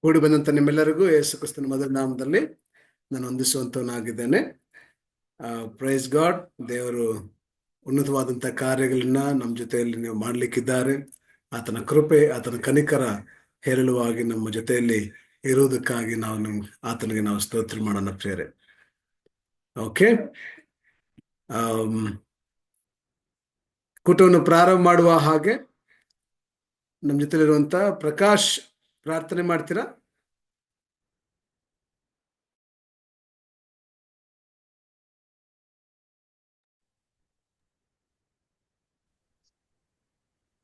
ಕೂಡಿ ಬಂದಂತ ನಿಮ್ಮೆಲ್ಲರಿಗೂ ಯೇಸು ಕ್ರಿಸ್ತನ ಮೊದಲ ನಾಮದಲ್ಲಿ ನಾನು ವಂದಿಸುವಂತವನಾಗಿದ್ದೇನೆ. Praise God. ದೇವರು ಉನ್ನತವಾದಂತ ಕಾರ್ಯಗಳನ್ನ ನಮ್ಮ ಜೊತೆಯಲ್ಲಿ ನೀವು ಮಾಡ್ಲಿಕ್ಕಿದ್ದಾರೆ. ಆತನ ಕೃಪೆ, ಆತನ ಕನಿಕರ ಹೇರಳವಾಗಿ ನಮ್ಮ ಜೊತೆಯಲ್ಲಿ ಇರುವುದಕ್ಕಾಗಿ ಆತನಿಗೆ ನಾವು ಸ್ತೋತ್ರ ಮಾಡೋಣ ಪ್ರಿಯರೇ. ಓಕೆ, ಕೂಟವನ್ನು ಪ್ರಾರಂಭ ಮಾಡುವ ಹಾಗೆ ನಮ್ಮ ಜೊತೆಲಿರುವಂತ ಪ್ರಕಾಶ್ ಪ್ರಾರ್ಥನೆ ಮಾಡ್ತೀರಾ?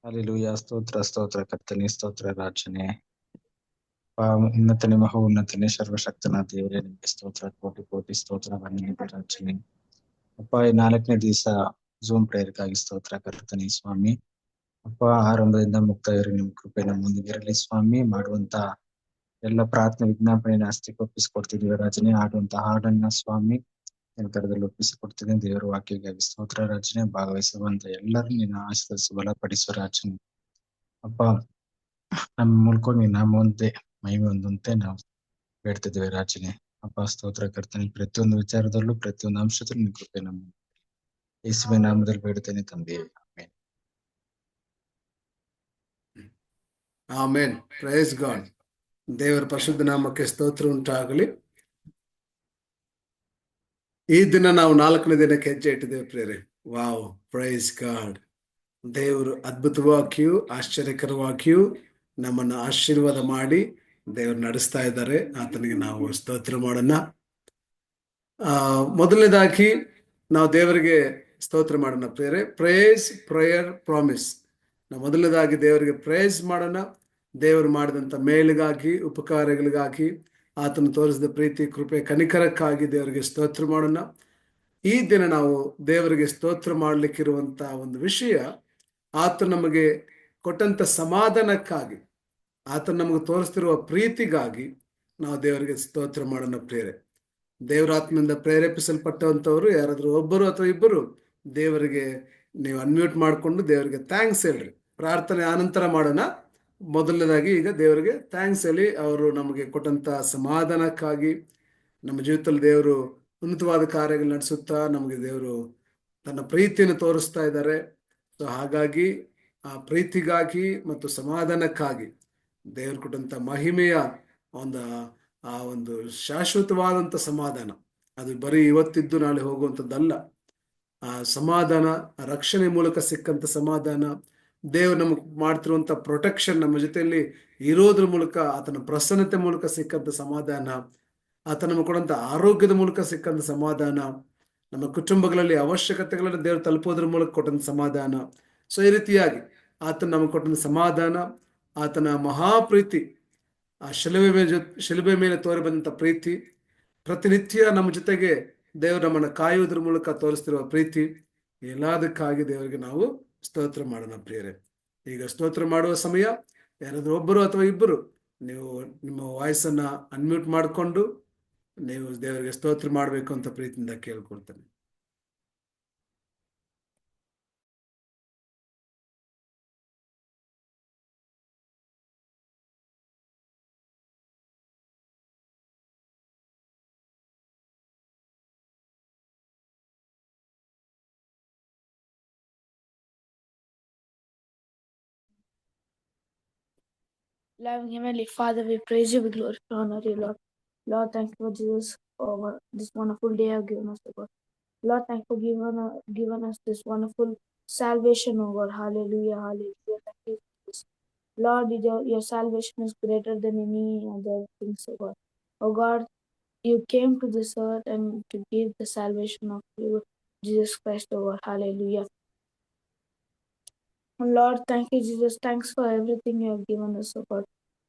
ಹಲ್ಲೆಲೂಯಾ. ಸ್ತೋತ್ರ ಸ್ತೋತ್ರ ಕರ್ತನೆ, ಸ್ತೋತ್ರ ರಾಜನೇ, ಉನ್ನತನೇ, ಮಹೋನ್ನತನೇ, ಸರ್ವಶಕ್ತನ ದೇವರೇ, ನಿಮಗೆ ಸ್ತೋತ್ರ, ಕೋಟಿ ಕೋಟಿ ಸ್ತೋತ್ರ ರಾಜನೇ. ಅಪ್ಪ, ಈ 4ನೇ ದಿವಸ ಝೂಮ್ ಪ್ರೇಯರ್ಗಾಗಿ ಸ್ತೋತ್ರ ಕರ್ತನೆ ಸ್ವಾಮಿ. ಅಪ್ಪ, ಆರಂಭದಿಂದ ಮುಕ್ತಾಯರು ನಿಮ್ ಕೃಪೆ ನಮ್ಮ ಮುಂದಿರಲಿ ಸ್ವಾಮಿ. ಮಾಡುವಂತ ಎಲ್ಲ ಪ್ರಾರ್ಥನೆ ವಿಜ್ಞಾಪನೆಯನ್ನು ಹಸ್ತಿಗೆ ಒಪ್ಪಿಸಿಕೊಡ್ತಿದ್ದೀವಿ ರಾಜನೇ. ಆಡುವಂತ ಹಾಡನ್ನ ಸ್ವಾಮಿ ನಿನ್ನ ಕರದಲ್ಲಿ ಒಪ್ಪಿಸಿಕೊಡ್ತಿದ್ದೀನಿ. ದೇವರ ವಾಕ್ಯಗಾಗಿ ಸ್ತೋತ್ರ ರಾಜನೇ. ಭಾಗವಹಿಸುವಂತ ಎಲ್ಲರೂ ನಿನ್ನ ಆಶೀರ್ವದಿಸಿ ಬಲಪಡಿಸುವ ರಾಜನೇ. ಅಪ್ಪ, ನಮ್ಮ ಮೂಲಕ ನಿನ್ನ ಮುಂದೆ ಮಹಿಮೆ ಹೊಂದುವಂತೆ ನಾವು ಬೇಡ್ತಿದ್ದೇವೆ ರಾಜನೇ. ಅಪ್ಪ, ಸ್ತೋತ್ರ ಕರ್ತನೆ. ಪ್ರತಿಯೊಂದು ವಿಚಾರದಲ್ಲೂ, ಪ್ರತಿಯೊಂದು ಅಂಶದಲ್ಲೂ ನಿನ್ನ ಕೃಪೆ ನಮ್ಮ ಯೇಸುವಿನ ನಾಮದಲ್ಲಿ ಬೇಡುತ್ತೇನೆ ತಂದೆ. ಆಮೆನ್. ಆಮೆನ್. Praise God. ದೇವರ ಪರಿಶುದ್ಧ ನಾಮಕ್ಕೆ ಸ್ತೋತ್ರ ಉಂಟಾಗಲಿ. ಈ ದಿನ ನಾವು 4ನೇ ದಿನಕ್ಕೆ ಹೆಜ್ಜೆ ಇಟ್ಟಿದ್ದೇವೆ ಪ್ರಿಯರೇ. Wow, praise god. ದೇವರು ಅದ್ಭುತವಾಗಿಯೂ ಆಶ್ಚರ್ಯಕರವಾಗಿಯೂ ನಮ್ಮನ್ನು ಆಶೀರ್ವಾದ ಮಾಡಿ ದೇವರು ನಡೆಸ್ತಾ ಇದ್ದಾರೆ. ಆತನಿಗೆ ನಾವು ಸ್ತೋತ್ರ ಮಾಡೋಣ. ಮೊದಲನೇದಾಗಿ ನಾವು ದೇವರಿಗೆ ಸ್ತೋತ್ರ ಮಾಡೋಣ ಪ್ರಿಯರೇ. Praise, prayer, promise. ನಾವು ಮೊದಲನೇದಾಗಿ ದೇವರಿಗೆ ಪ್ರೇಸ್ ಮಾಡೋಣ. ದೇವರು ಮಾಡಿದಂಥ ಮೇಲಿಗಾಗಿ, ಉಪಕಾರಗಳಿಗಾಗಿ, ಆತನು ತೋರಿಸಿದ ಪ್ರೀತಿ, ಕೃಪೆ, ಕನಿಕರಕ್ಕಾಗಿ ದೇವರಿಗೆ ಸ್ತೋತ್ರ ಮಾಡೋಣ. ಈ ದಿನ ನಾವು ದೇವರಿಗೆ ಸ್ತೋತ್ರ ಮಾಡಲಿಕ್ಕಿರುವಂತ ಒಂದು ವಿಷಯ, ಆತ ನಮಗೆ ಕೊಟ್ಟಂತ ಸಮಾಧಾನಕ್ಕಾಗಿ, ಆತ ನಮಗೆ ತೋರಿಸ್ತಿರುವ ಪ್ರೀತಿಗಾಗಿ ನಾವು ದೇವರಿಗೆ ಸ್ತೋತ್ರ ಮಾಡೋಣ ಪ್ರಿಯರೇ. ದೇವರಾತ್ಮದಿಂದ ಪ್ರೇರೇಪಿಸಲ್ಪಟ್ಟಂಥವ್ರು ಯಾರಾದ್ರೂ ಒಬ್ಬರು ಅಥವಾ ಇಬ್ಬರು ದೇವರಿಗೆ ನೀವು ಅನ್ಮ್ಯೂಟ್ ಮಾಡಿಕೊಂಡು ದೇವರಿಗೆ ಥ್ಯಾಂಕ್ಸ್ ಹೇಳ್ರಿ. ಪ್ರಾರ್ಥನೆ ಆನಂತರ ಮಾಡೋಣ. ಮೊದಲನೇದಾಗಿ ಈಗ ದೇವರಿಗೆ ಥ್ಯಾಂಕ್ಸ್ ಹೇಳಿ, ಅವರು ನಮಗೆ ಕೊಟ್ಟಂತ ಸಮಾಧಾನಕ್ಕಾಗಿ, ನಮ್ಮ ಜೀವಿತದಲ್ಲಿ ದೇವರು ಉನ್ನತವಾದ ಕಾರ್ಯಗಳು ನಡೆಸುತ್ತಾ ನಮಗೆ ದೇವರು ತನ್ನ ಪ್ರೀತಿಯನ್ನು ತೋರಿಸ್ತಾ ಇದ್ದಾರೆ. ಸೊ ಹಾಗಾಗಿ ಆ ಪ್ರೀತಿಗಾಗಿ ಮತ್ತು ಸಮಾಧಾನಕ್ಕಾಗಿ ದೇವರು ಕೊಟ್ಟಂತ ಮಹಿಮೆಯ ಒಂದು ಶಾಶ್ವತವಾದಂಥ ಸಮಾಧಾನ, ಅದು ಬರೀ ಇವತ್ತಿದ್ದು ನಾಳೆ ಹೋಗುವಂಥದ್ದಲ್ಲ. ಆ ಸಮಾಧಾನ ರಕ್ಷಣೆ ಮೂಲಕ ಸಿಕ್ಕಂತ ಸಮಾಧಾನ, ದೇವರು ನಮಗೆ ಮಾಡ್ತಿರುವಂಥ ಪ್ರೊಟೆಕ್ಷನ್, ನಮ್ಮ ಜೊತೆಯಲ್ಲಿ ಇರೋದ್ರ ಮೂಲಕ, ಆತನ ಪ್ರಸನ್ನತೆ ಮೂಲಕ ಸಿಕ್ಕಂತ ಸಮಾಧಾನ, ಆತ ನಮಗೆ ಕೊಡಂತ ಆರೋಗ್ಯದ ಮೂಲಕ ಸಿಕ್ಕಂತ ಸಮಾಧಾನ, ನಮ್ಮ ಕುಟುಂಬಗಳಲ್ಲಿ ಅವಶ್ಯಕತೆಗಳನ್ನು ದೇವರು ತಲುಪೋದ್ರ ಮೂಲಕ ಕೊಟ್ಟಂತ ಸಮಾಧಾನ. ಸೊ ಈ ರೀತಿಯಾಗಿ ಆತನ ನಮಗೆ ಕೊಟ್ಟಂತ ಸಮಾಧಾನ, ಆತನ ಮಹಾಪ್ರೀತಿ, ಆ ಶಿಲುಬೆ ಮೇಲೆ ತೋರಿ ಬಂದಂತ ಪ್ರೀತಿ, ಪ್ರತಿನಿತ್ಯ ನಮ್ಮ ಜೊತೆಗೆ ದೇವರು ನಮ್ಮನ್ನು ಕಾಯುವುದ್ರ ಮೂಲಕ ತೋರಿಸ್ತಿರುವ ಪ್ರೀತಿ, ಎಲ್ಲದಕ್ಕಾಗಿ ದೇವರಿಗೆ ನಾವು ಸ್ತೋತ್ರ ಮಾಡೋಣ ಪ್ರಿಯರೇ. ಈಗ ಸ್ತೋತ್ರ ಮಾಡುವ ಸಮಯ. ಯಾರಾದ್ರೂ ಒಬ್ಬರು ಅಥವಾ ಇಬ್ಬರು ನೀವು ನಿಮ್ಮ ವಾಯ್ಸನ್ನ ಅನ್ಮ್ಯೂಟ್ ಮಾಡಿಕೊಂಡು ನೀವು ದೇವರಿಗೆ ಸ್ತೋತ್ರ ಮಾಡಬೇಕು ಅಂತ ಪ್ರೀತಿಯಿಂದ ಕೇಳ್ಕೊಳ್ತೇನೆ. Loving Heavenly Father, we praise you, we glorify, honor you, Lord. Lord, thank you for Jesus, for this wonderful day you have given us, Lord. Lord, thank you for giving us this wonderful salvation, O God. Hallelujah, hallelujah. Thank you, Jesus. Lord, your salvation is greater than any other things, O God. O God, you came to this earth and to give the salvation of you, Jesus Christ, O God. Hallelujah. Lord, thank you, Jesus. Thanks for everything you have given us, O God.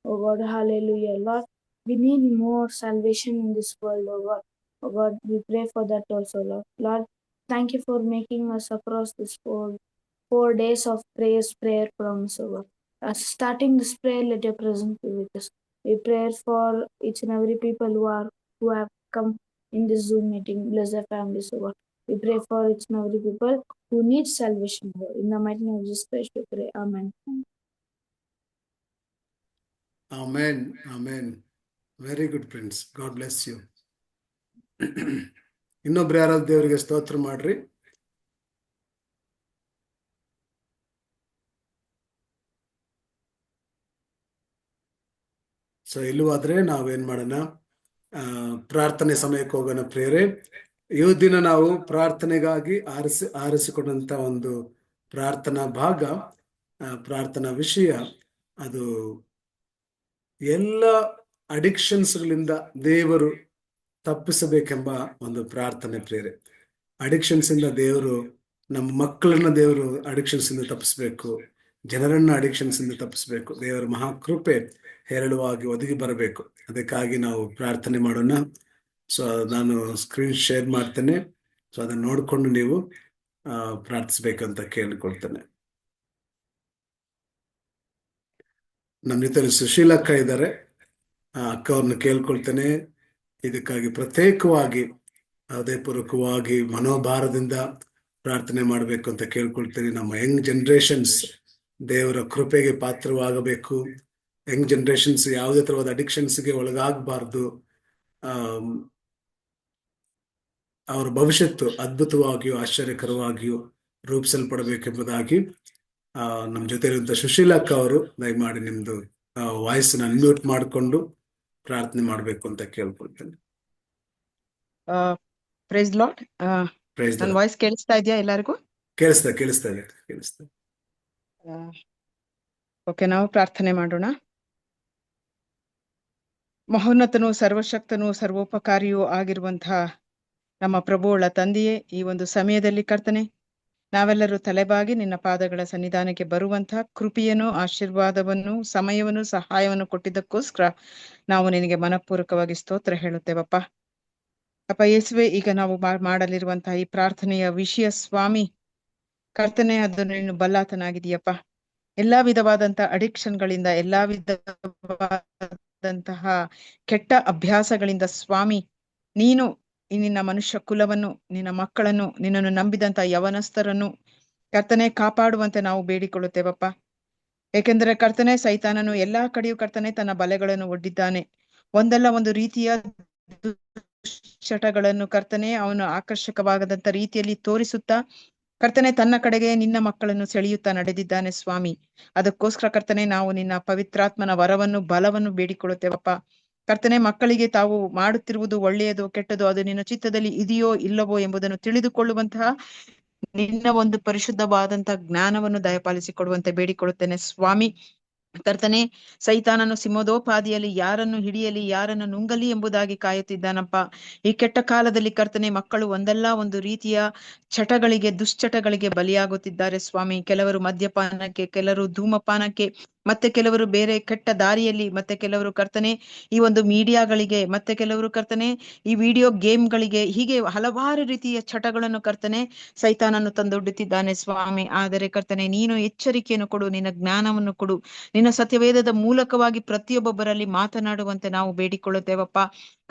Oh God, hallelujah. Lord, we need more salvation in this world, oh God. Oh God, we pray for that also, Lord. Lord, thank you for making us across this 4 days of prayer promise, oh God. Starting this prayer, let your presence be with us. We pray for each and every people who have come in this Zoom meeting. Bless their families, oh God. We pray for each and every people who need salvation, Lord. In the mighty name of Jesus Christ, we pray. Amen. Amen amen. Very good friends, God bless you. ಇನ್ನೊಬ್ರು ಯಾರಾದ್ರು ದೇವರಿಗೆ ಸ್ತೋತ್ರ ಮಾಡ್ರಿ. So ಇಲ್ಲವಾದ್ರೆ ನಾವೇನ್ ಮಾಡೋಣ, ಪ್ರಾರ್ಥನೆ ಸಮಯಕ್ಕೆ ಹೋಗೋಣ ಪ್ರಿಯರೇ. ಇವತ್ತು ದಿನ ನಾವು ಪ್ರಾರ್ಥನೆಗಾಗಿ ಆರಿಸಿಕೊಂಡಂತ ಒಂದು ಪ್ರಾರ್ಥನಾ ಭಾಗ, ಪ್ರಾರ್ಥನಾ ವಿಷಯ, ಅದು ಎಲ್ಲ ಅಡಿಕ್ಷನ್ಸ್ಗಳಿಂದ ದೇವರು ತಪ್ಪಿಸಬೇಕೆಂಬ ಒಂದು ಪ್ರಾರ್ಥನೆ ಪ್ರಿಯರೇ. ಅಡಿಕ್ಷನ್ಸ್ ಇಂದ ದೇವರು, ನಮ್ಮ ಮಕ್ಕಳನ್ನ ದೇವರು ಅಡಿಕ್ಷನ್ಸ್ ಇಂದ ತಪ್ಪಿಸ್ಬೇಕು, ಜನರನ್ನ ಅಡಿಕ್ಷನ್ಸ್ ಇಂದ ತಪ್ಪಿಸ್ಬೇಕು. ದೇವರ ಮಹಾಕೃಪೆ ಹೇರಳವಾಗಿ ಒದಗಿ ಬರಬೇಕು. ಅದಕ್ಕಾಗಿ ನಾವು ಪ್ರಾರ್ಥನೆ ಮಾಡೋಣ. ಸೊ ನಾನು ಸ್ಕ್ರೀನ್ ಶೇರ್ ಮಾಡ್ತೇನೆ. ಸೊ ಅದನ್ನ ನೋಡ್ಕೊಂಡು ನೀವು ಪ್ರಾರ್ಥಿಸ್ಬೇಕಂತ ಕೇಳಿಕೊಳ್ತೇನೆ. ನಮ್ಮ ಜೊತೆ ಸುಶೀಲಕ್ಕ ಇದ್ದಾರೆ, ಅಕ್ಕ ಅವ್ರನ್ನ ಕೇಳ್ಕೊಳ್ತೇನೆ. ಇದಕ್ಕಾಗಿ ಪ್ರತ್ಯೇಕವಾಗಿ ಹೃದಯಪೂರ್ವಕವಾಗಿ ಮನೋಭಾರದಿಂದ ಪ್ರಾರ್ಥನೆ ಮಾಡಬೇಕು ಅಂತ ಕೇಳ್ಕೊಳ್ತೇನೆ. ನಮ್ಮ ಯಂಗ್ ಜನರೇಷನ್ಸ್ ದೇವರ ಕೃಪೆಗೆ ಪಾತ್ರವಾಗಬೇಕು. ಯಂಗ್ ಜನರೇಷನ್ಸ್ ಯಾವುದೇ ತರವಾದ ಅಡಿಕ್ಷನ್ಸ್ಗೆ ಒಳಗಾಗಬಾರ್ದು. ಅವರ ಭವಿಷ್ಯತ್ತು ಅದ್ಭುತವಾಗಿಯೂ ಆಶ್ಚರ್ಯಕರವಾಗಿಯೂ ರೂಪಿಸಲ್ಪಡಬೇಕೆಂಬುದಾಗಿ ನಮ್ಮ ಜೊತೆ ಇರುವಂತ ಸುಶೀಲಕ್ಕ ಅವರು ದಯಮಾಡಿ ನಿಮ್ದು ವಾಯ್ಸ್ ಅನ್ಮ್ಯೂಟ್ ಮಾಡಿಕೊಂಡು ಪ್ರಾರ್ಥನೆ ಮಾಡಬೇಕು ಅಂತ ಕೇಳ್ಕೊಳ್ತೇನೆ. Praise Lord. ನನ್ನ ವಾಯ್ಸ್ ಕೇಳಿಸ್ತಾ ಇದೆಯಾ ಎಲ್ಲರಿಗೂ? ಕೇಳಿಸ್ತಾ ಇದೆ. ಓಕೆ, ನಾವು ಪ್ರಾರ್ಥನೆ ಮಾಡೋಣ. ಮಹೋನ್ನತನು, ಸರ್ವಶಕ್ತನು, ಸರ್ವೋಪಕಾರಿಯೂ ಆಗಿರುವಂತಹ ನಮ್ಮ ಪ್ರಭುಗಳ ತಂದೆಯೇ, ಈ ಒಂದು ಸಮಯದಲ್ಲಿ ಕರ್ತನೆ ನಾವೆಲ್ಲರೂ ತಲೆಬಾಗಿ ನಿನ್ನ ಪಾದಗಳ ಸನ್ನಿಧಾನಕ್ಕೆ ಬರುವಂತಹ ಕೃಪೆಯನ್ನು, ಆಶೀರ್ವಾದವನ್ನು, ಸಮಯವನ್ನು, ಸಹಾಯವನ್ನು ಕೊಟ್ಟಿದ್ದಕ್ಕೋಸ್ಕರ ನಾವು ನಿನಗೆ ಮನಪೂರ್ವಕವಾಗಿ ಸ್ತೋತ್ರ ಹೇಳುತ್ತೇವಪ್ಪ. ಅಪ್ಪ ಯೇಸುವೆ, ಈಗ ನಾವು ಮಾಡಲಿರುವಂತಹ ಈ ಪ್ರಾರ್ಥನೆಯ ವಿಷಯ ಸ್ವಾಮಿ ಕರ್ತನೆ, ಅದನ್ನು ನೀನು ಬಲ್ಲಾತನಾಗಿದೆಯಪ್ಪ. ಎಲ್ಲಾ ವಿಧವಾದಂತಹ ಅಡಿಕ್ಷನ್ಗಳಿಂದ, ಎಲ್ಲಾ ವಿಧವಾದಂತಹ ಕೆಟ್ಟ ಅಭ್ಯಾಸಗಳಿಂದ ಸ್ವಾಮಿ ನೀನು ನಿನ್ನ ಮನುಷ್ಯ ಕುಲವನ್ನು, ನಿನ್ನ ಮಕ್ಕಳನ್ನು, ನಿನ್ನನ್ನು ನಂಬಿದಂತ ಯವನಸ್ಥರನ್ನು ಕರ್ತನೆ ಕಾಪಾಡುವಂತೆ ನಾವು ಬೇಡಿಕೊಳ್ಳುತ್ತೇವಪ್ಪ. ಏಕೆಂದರೆ ಕರ್ತನೆ, ಸೈತಾನನು ಎಲ್ಲಾ ಕಡೆಯೂ ಕರ್ತನೆ ತನ್ನ ಬಲೆಗಳನ್ನು ಒಡ್ಡಿದ್ದಾನೆ. ಒಂದಲ್ಲ ಒಂದು ರೀತಿಯ ದುಶ್ಚಟಗಳನ್ನು ಕರ್ತನೆ ಅವನು ಆಕರ್ಷಕವಾಗದಂತ ರೀತಿಯಲ್ಲಿ ತೋರಿಸುತ್ತಾ ಕರ್ತನೆ ತನ್ನ ಕಡೆಗೆ ನಿನ್ನ ಮಕ್ಕಳನ್ನು ಸೆಳೆಯುತ್ತಾ ನಡೆದಿದ್ದಾನೆ ಸ್ವಾಮಿ. ಅದಕ್ಕೋಸ್ಕರ ಕರ್ತನೆ ನಾವು ನಿನ್ನ ಪವಿತ್ರಾತ್ಮನ ವರವನ್ನು, ಬಲವನ್ನು ಬೇಡಿಕೊಳ್ಳುತ್ತೇವಪ್ಪ. ಕರ್ತನೆ, ಮಕ್ಕಳಿಗೆ ತಾವು ಮಾಡುತ್ತಿರುವುದು ಒಳ್ಳೆಯದು ಕೆಟ್ಟದು, ಅದು ನಿನ್ನ ಚಿತ್ತದಲ್ಲಿ ಇದೆಯೋ ಇಲ್ಲವೋ ಎಂಬುದನ್ನು ತಿಳಿದುಕೊಳ್ಳುವಂತಹ ನಿನ್ನ ಒಂದು ಪರಿಶುದ್ಧವಾದಂತಹ ಜ್ಞಾನವನ್ನು ದಯಪಾಲಿಸಿಕೊಡುವಂತೆ ಬೇಡಿಕೊಳ್ಳುತ್ತೇನೆ ಸ್ವಾಮಿ. ಕರ್ತನೆ, ಸೈತಾನನು ಸಿಂಹದೋಪಾದಿಯಲ್ಲಿ ಯಾರನ್ನು ಹಿಡಿಯಲಿ, ಯಾರನ್ನು ನುಂಗಲಿ ಎಂಬುದಾಗಿ ಕಾಯುತ್ತಿದ್ದಾನಪ್ಪ. ಈ ಕೆಟ್ಟ ಕಾಲದಲ್ಲಿ ಕರ್ತನೆ, ಮಕ್ಕಳು ಒಂದಲ್ಲ ಒಂದು ರೀತಿಯ ಚಟಗಳಿಗೆ, ದುಶ್ಚಟಗಳಿಗೆ ಬಲಿಯಾಗುತ್ತಿದ್ದಾರೆ ಸ್ವಾಮಿ. ಕೆಲವರು ಮದ್ಯಪಾನಕ್ಕೆ, ಕೆಲವರು ಧೂಮಪಾನಕ್ಕೆ, ಮತ್ತೆ ಕೆಲವರು ಬೇರೆ ಕೆಟ್ಟ ದಾರಿಯಲ್ಲಿ, ಮತ್ತೆ ಕೆಲವರು ಕರ್ತನೆ ಈ ಒಂದು ಮೀಡಿಯಾಗಳಿಗೆ, ಮತ್ತೆ ಕೆಲವರು ಕರ್ತನೆ ಈ ವಿಡಿಯೋ ಗೇಮ್ಗಳಿಗೆ, ಹೀಗೆ ಹಲವಾರು ರೀತಿಯ ಚಟಗಳನ್ನು ಕರ್ತನೆ ಸೈತಾನನ್ನು ತಂದೊಡ್ಡುತ್ತಿದ್ದಾನೆ ಸ್ವಾಮಿ. ಆದರೆ ಕರ್ತನೆ ನೀನು ಎಚ್ಚರಿಕೆಯನ್ನು ಕೊಡು, ನಿನ್ನ ಜ್ಞಾನವನ್ನು ಕೊಡು, ನಿನ್ನ ಸತ್ಯವೇದದ ಮೂಲಕವಾಗಿ ಪ್ರತಿಯೊಬ್ಬೊಬ್ಬರಲ್ಲಿ ಮಾತನಾಡುವಂತೆ ನಾವು ಬೇಡಿಕೊಳ್ಳುತ್ತೇವಪ್ಪ.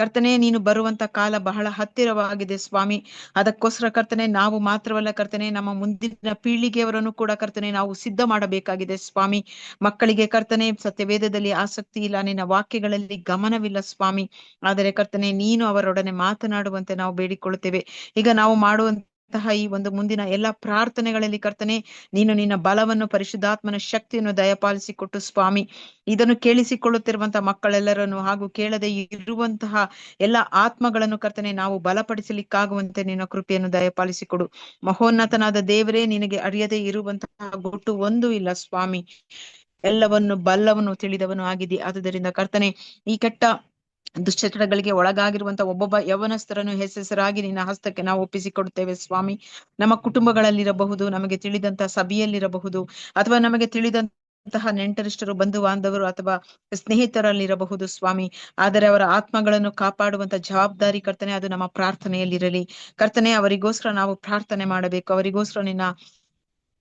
ಕರ್ತನೆ, ನೀನು ಬರುವಂತ ಕಾಲ ಬಹಳ ಹತ್ತಿರವಾಗಿದೆ ಸ್ವಾಮಿ. ಅದಕ್ಕೋಸ್ಕರ ಕರ್ತನೆ ನಾವು ಮಾತ್ರವಲ್ಲ ಕರ್ತನೆ, ನಮ್ಮ ಮುಂದಿನ ಪೀಳಿಗೆಯವರನ್ನು ಕೂಡ ಕರ್ತನೆ ನಾವು ಸಿದ್ಧ ಮಾಡಬೇಕಾಗಿದೆ ಸ್ವಾಮಿ. ಮಕ್ಕಳಿಗೆ ಕರ್ತನೆ ಸತ್ಯವೇದದಲ್ಲಿ ಆಸಕ್ತಿ ಇಲ್ಲ, ನಿನ್ನ ವಾಕ್ಯಗಳಲ್ಲಿ ಗಮನವಿಲ್ಲ ಸ್ವಾಮಿ. ಆದರೆ ಕರ್ತನೆ ನೀನು ಅವರೊಡನೆ ಮಾತನಾಡುವಂತೆ ನಾವು ಬೇಡಿಕೊಳ್ಳುತ್ತೇವೆ. ಈಗ ನಾವು ಮಾಡುವಂತಹ ಈ ಒಂದು ಮುಂದಿನ ಎಲ್ಲಾ ಪ್ರಾರ್ಥನೆಗಳಲ್ಲಿ ಕರ್ತನೆ ನೀನು ನಿನ್ನ ಬಲವನ್ನು, ಪರಿಶುದ್ಧಾತ್ಮನ ಶಕ್ತಿಯನ್ನು ದಯಪಾಲಿಸಿಕೊಟ್ಟು ಸ್ವಾಮಿ, ಇದನ್ನು ಕೇಳಿಸಿಕೊಳ್ಳುತ್ತಿರುವಂತಹ ಮಕ್ಕಳೆಲ್ಲರನ್ನು ಹಾಗೂ ಕೇಳದೆ ಇರುವಂತಹ ಎಲ್ಲ ಆತ್ಮಗಳನ್ನು ಕರ್ತನೆ ನಾವು ಬಲಪಡಿಸಲಿಕ್ಕಾಗುವಂತೆ ನಿನ್ನ ಕೃಪೆಯನ್ನು ದಯಪಾಲಿಸಿಕೊಡು. ಮಹೋನ್ನತನಾದ ದೇವರೇ, ನಿನಗೆ ಅರಿಯದೆ ಇರುವಂತಹ ಗುಟ್ಟು ಒಂದು ಇಲ್ಲ ಸ್ವಾಮಿ. ಎಲ್ಲವನ್ನು ಬಲ್ಲವನು, ತಿಳಿದವನು ಆಗಿದೆ. ಆದುದರಿಂದ ಕರ್ತನೆ ಈ ಕೆಟ್ಟ ದುಶ್ಚಟಗಳಿಗೆ ಒಳಗಾಗಿರುವಂತ ಒಬ್ಬೊಬ್ಬ ಯವನಸ್ಥರನ್ನು ಹೆಸರಾಗಿ ನಿನ್ನ ಹಸ್ತಕ್ಕೆ ನಾವು ಒಪ್ಪಿಸಿಕೊಡುತ್ತೇವೆ ಸ್ವಾಮಿ. ನಮ್ಮ ಕುಟುಂಬಗಳಲ್ಲಿರಬಹುದು, ನಮಗೆ ತಿಳಿದಂತ ಸಭೆಯಲ್ಲಿರಬಹುದು, ಅಥವಾ ನಮಗೆ ತಿಳಿದಂತಹ ನೆಂಟರಿಷ್ಟರು, ಬಂಧು ಬಾಂಧವರು ಅಥವಾ ಸ್ನೇಹಿತರಲ್ಲಿರಬಹುದು ಸ್ವಾಮಿ. ಆದರೆ ಅವರ ಆತ್ಮಗಳನ್ನು ಕಾಪಾಡುವಂತ ಜವಾಬ್ದಾರಿ ಕರ್ತನೆ ಅದು ನಮ್ಮ ಪ್ರಾರ್ಥನೆಯಲ್ಲಿರಲಿ. ಕರ್ತನೆ, ಅವರಿಗೋಸ್ಕರ ನಾವು ಪ್ರಾರ್ಥನೆ ಮಾಡಬೇಕು, ಅವರಿಗೋಸ್ಕರ ನಿನ್ನ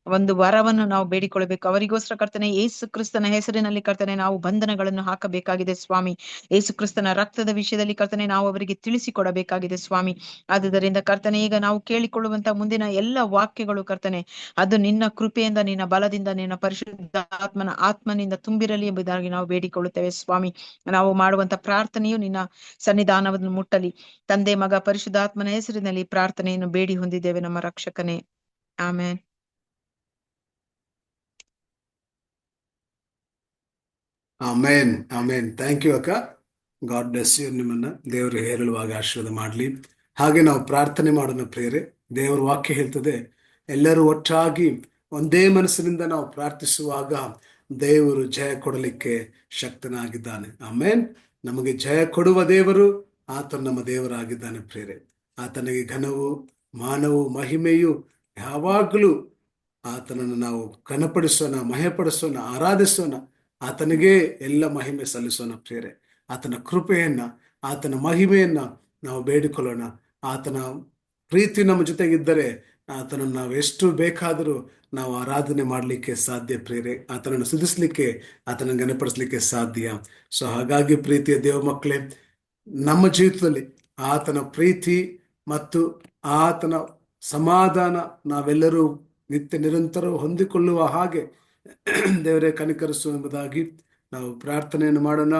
ಒಂದು ವರವನ್ನು ನಾವು ಬೇಡಿಕೊಳ್ಳಬೇಕು. ಅವರಿಗೋಸ್ಕರ ಕರ್ತನೆ ಯೇಸು ಕ್ರಿಸ್ತನ ಹೆಸರಿನಲ್ಲಿ ಕರ್ತನೆ ನಾವು ಬಂಧನಗಳನ್ನು ಹಾಕಬೇಕಾಗಿದೆ ಸ್ವಾಮಿ. ಯೇಸು ಕ್ರಿಸ್ತನ ರಕ್ತದ ವಿಷಯದಲ್ಲಿ ಕರ್ತನೆ ನಾವು ಅವರಿಗೆ ತಿಳಿಸಿಕೊಡಬೇಕಾಗಿದೆ ಸ್ವಾಮಿ. ಆದುದರಿಂದ ಕರ್ತನೆ ಈಗ ನಾವು ಕೇಳಿಕೊಳ್ಳುವಂತ ಮುಂದಿನ ಎಲ್ಲ ವಾಕ್ಯಗಳು ಕರ್ತನೆ ಅದು ನಿನ್ನ ಕೃಪೆಯಿಂದ, ನಿನ್ನ ಬಲದಿಂದ, ನಿನ್ನ ಪರಿಶುದ್ಧ ಆತ್ಮನಿಂದ ತುಂಬಿರಲಿ ಎಂಬುದಾಗಿ ನಾವು ಬೇಡಿಕೊಳ್ಳುತ್ತೇವೆ ಸ್ವಾಮಿ. ನಾವು ಮಾಡುವಂತ ಪ್ರಾರ್ಥನೆಯು ನಿನ್ನ ಸನ್ನಿಧಾನವನ್ನು ಮುಟ್ಟಲಿ. ತಂದೆ, ಮಗ, ಪರಿಶುದ್ಧಾತ್ಮನ ಹೆಸರಿನಲ್ಲಿ ಪ್ರಾರ್ಥನೆಯನ್ನು ಬೇಡಿ ಹೊಂದಿದ್ದೇವೆ ನಮ್ಮ ರಕ್ಷಕನೇ. Amen. Amen, amen. Thank you ಅಕ್ಕ. God bless you. ನಿಮ್ಮನ್ನ ದೇವರು ಹೇರಳುವಾಗ ಆಶೀರ್ವಾದ ಮಾಡಲಿ. ಹಾಗೆ ನಾವು ಪ್ರಾರ್ಥನೆ ಮಾಡೋಣ ಪ್ರಿಯರೇ. ದೇವರ ವಾಕ್ಯ ಹೇಳ್ತದೆ, ಎಲ್ಲರೂ ಒಟ್ಟಾಗಿ ಒಂದೇ ಮನಸ್ಸಿನಿಂದ ನಾವು ಪ್ರಾರ್ಥಿಸುವಾಗ ದೇವರು ಜಯ ಕೊಡಲಿಕ್ಕೆ ಶಕ್ತನಾಗಿದ್ದಾನೆ. ಆಮೇನ್. ನಮಗೆ ಜಯ ಕೊಡುವ ದೇವರು ಆತನು ನಮ್ಮ ದೇವರಾಗಿದ್ದಾನೆ ಪ್ರಿಯರೇ. ಆತನಿಗೆ ಘನವು, ಮಾನವು, ಮಹಿಮೆಯು ಯಾವಾಗಲೂ ಆತನನ್ನು ನಾವು ಘನಪಡಿಸೋಣ, ಮಹಿಮೆಪಡಿಸೋಣ, ಆರಾಧಿಸೋಣ. ಆತನಿಗೆ ಎಲ್ಲ ಮಹಿಮೆ ಸಲ್ಲಿಸೋಣ ಪ್ರಿಯರೇ. ಆತನ ಕೃಪೆಯನ್ನ, ಆತನ ಮಹಿಮೆಯನ್ನ ನಾವು ಬೇಡಿಕೊಳ್ಳೋಣ. ಆತನ ಪ್ರೀತಿ ನಮ್ಮ ಜೊತೆಗಿದ್ದರೆ ಆತನನ್ನು ನಾವು ಎಷ್ಟು ಬೇಕಾದರೂ ನಾವು ಆರಾಧನೆ ಮಾಡಲಿಕ್ಕೆ ಸಾಧ್ಯ ಪ್ರಿಯರೇ. ಆತನನ್ನು ಸ್ತುತಿಸ್ಲಿಕ್ಕೆ, ಆತನನ್ನು ಘನಪಡಿಸ್ಲಿಕ್ಕೆ ಸಾಧ್ಯ. ಸೊ ಹಾಗಾಗಿ ಪ್ರೀತಿಯ ದೇವ ಮಕ್ಕಳೇ, ನಮ್ಮ ಜೀವಿತದಲ್ಲಿ ಆತನ ಪ್ರೀತಿ ಮತ್ತು ಆತನ ಸಮಾಧಾನ ನಾವೆಲ್ಲರೂ ನಿತ್ಯ ನಿರಂತರ ಹೊಂದಿಕೊಳ್ಳುವ ಹಾಗೆ ದೇವರೇ ಕನಿಕರಿಸು ಎಂಬುದಾಗಿ ನಾವು ಪ್ರಾರ್ಥನೆಯನ್ನು ಮಾಡೋಣ.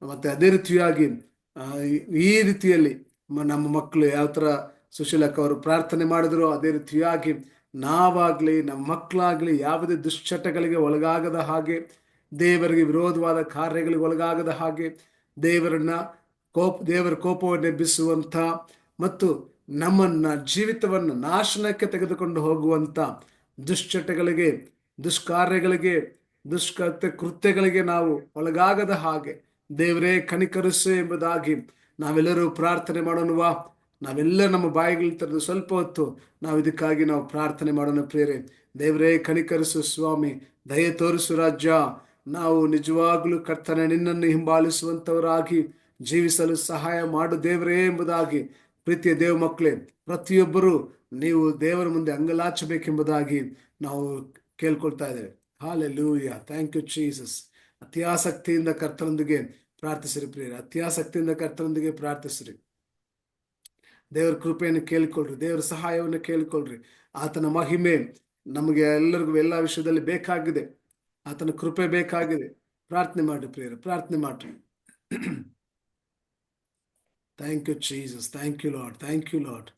ಮತ್ತೆ ಅದೇ ರೀತಿಯಾಗಿ ಈ ರೀತಿಯಲ್ಲಿ ನಮ್ಮ ಮಕ್ಕಳು ಯಾವ ತರ ಸುಶೀಲಕ್ಕ ಅವರು ಪ್ರಾರ್ಥನೆ ಮಾಡಿದ್ರು, ಅದೇ ರೀತಿಯಾಗಿ ನಾವಾಗ್ಲಿ ನಮ್ಮ ಮಕ್ಕಳಾಗ್ಲಿ ಯಾವುದೇ ದುಶ್ಚಟಗಳಿಗೆ ಒಳಗಾಗದ ಹಾಗೆ, ದೇವರಿಗೆ ವಿರೋಧವಾದ ಕಾರ್ಯಗಳಿಗೆ ಒಳಗಾಗದ ಹಾಗೆ, ದೇವರ ಕೋಪವನ್ನು ಎಬ್ಬಿಸುವಂತ ಮತ್ತು ನಮ್ಮನ್ನ ಜೀವಿತವನ್ನು ನಾಶನಕ್ಕೆ ತೆಗೆದುಕೊಂಡು ಹೋಗುವಂತ ದುಶ್ಚಟಗಳಿಗೆ, ದುಷ್ಕಾರ್ಯಗಳಿಗೆ, ಕೃತ್ಯಗಳಿಗೆ ನಾವು ಒಳಗಾಗದ ಹಾಗೆ ದೇವರೇ ಕನಿಕರಿಸು ಎಂಬುದಾಗಿ ನಾವೆಲ್ಲರೂ ಪ್ರಾರ್ಥನೆ ಮಾಡೋಣವಾ? ನಾವೆಲ್ಲ ನಮ್ಮ ಬಾಯಿಗಳು ತೆರೆದು ಸ್ವಲ್ಪ ಹೊತ್ತು ನಾವು ಇದಕ್ಕಾಗಿ ನಾವು ಪ್ರಾರ್ಥನೆ ಮಾಡೋಣ ಪ್ರಿಯರೇ. ದೇವರೇ ಕನಿಕರಿಸು ಸ್ವಾಮಿ, ದಯೆ ತೋರಿಸು ರಾಜ್ಯ. ನಾವು ನಿಜವಾಗ್ಲೂ ಕರ್ತನೆ ನಿನ್ನನ್ನು ಹಿಂಬಾಲಿಸುವಂತವರಾಗಿ ಜೀವಿಸಲು ಸಹಾಯ ಮಾಡು ದೇವರೇ ಎಂಬುದಾಗಿ ಪ್ರೀತಿಯ ದೇವ ಮಕ್ಕಳೇ, ಪ್ರತಿಯೊಬ್ಬರು ನೀವು ದೇವರ ಮುಂದೆ ಅಂಗಲಾಚಬೇಕೆಂಬುದಾಗಿ ನಾವು ಕೇಳ್ಕೊಳ್ತಾ ಇದ್ದೇವೆ. Hallelujah, thank you Jesus. ಅತ್ಯಾಸಕ್ತಿಯಿಂದ ಕರ್ತನೊಂದಿಗೆ ಪ್ರಾರ್ಥಿಸಿರಿ ಪ್ರಿಯರೇ, ಅತ್ಯಾಸಕ್ತಿಯಿಂದ ಕರ್ತನೊಂದಿಗೆ ಪ್ರಾರ್ಥಿಸಿರಿ. ದೇವರ ಕೃಪೆಯನ್ನು ಕೇಳಿಕೊಳ್ಳ್ರಿ, ದೇವರ ಸಹಾಯವನ್ನು ಕೇಳಿಕೊಳ್ಳ್ರಿ. ಆತನ ಮಹಿಮೆ ನಮಗೆ ಎಲ್ಲರಿಗೂ ಎಲ್ಲ ವಿಷಯದಲ್ಲಿ ಬೇಕಾಗಿದೆ. ಆತನ ಕೃಪೆ ಬೇಕಾಗಿದೆ. ಪ್ರಾರ್ಥನೆ ಮಾಡಿ ಪ್ರಿಯರೇ, ಪ್ರಾರ್ಥನೆ ಮಾಡ್ರಿ. Thank you Jesus, thank you Lord, thank you Lord.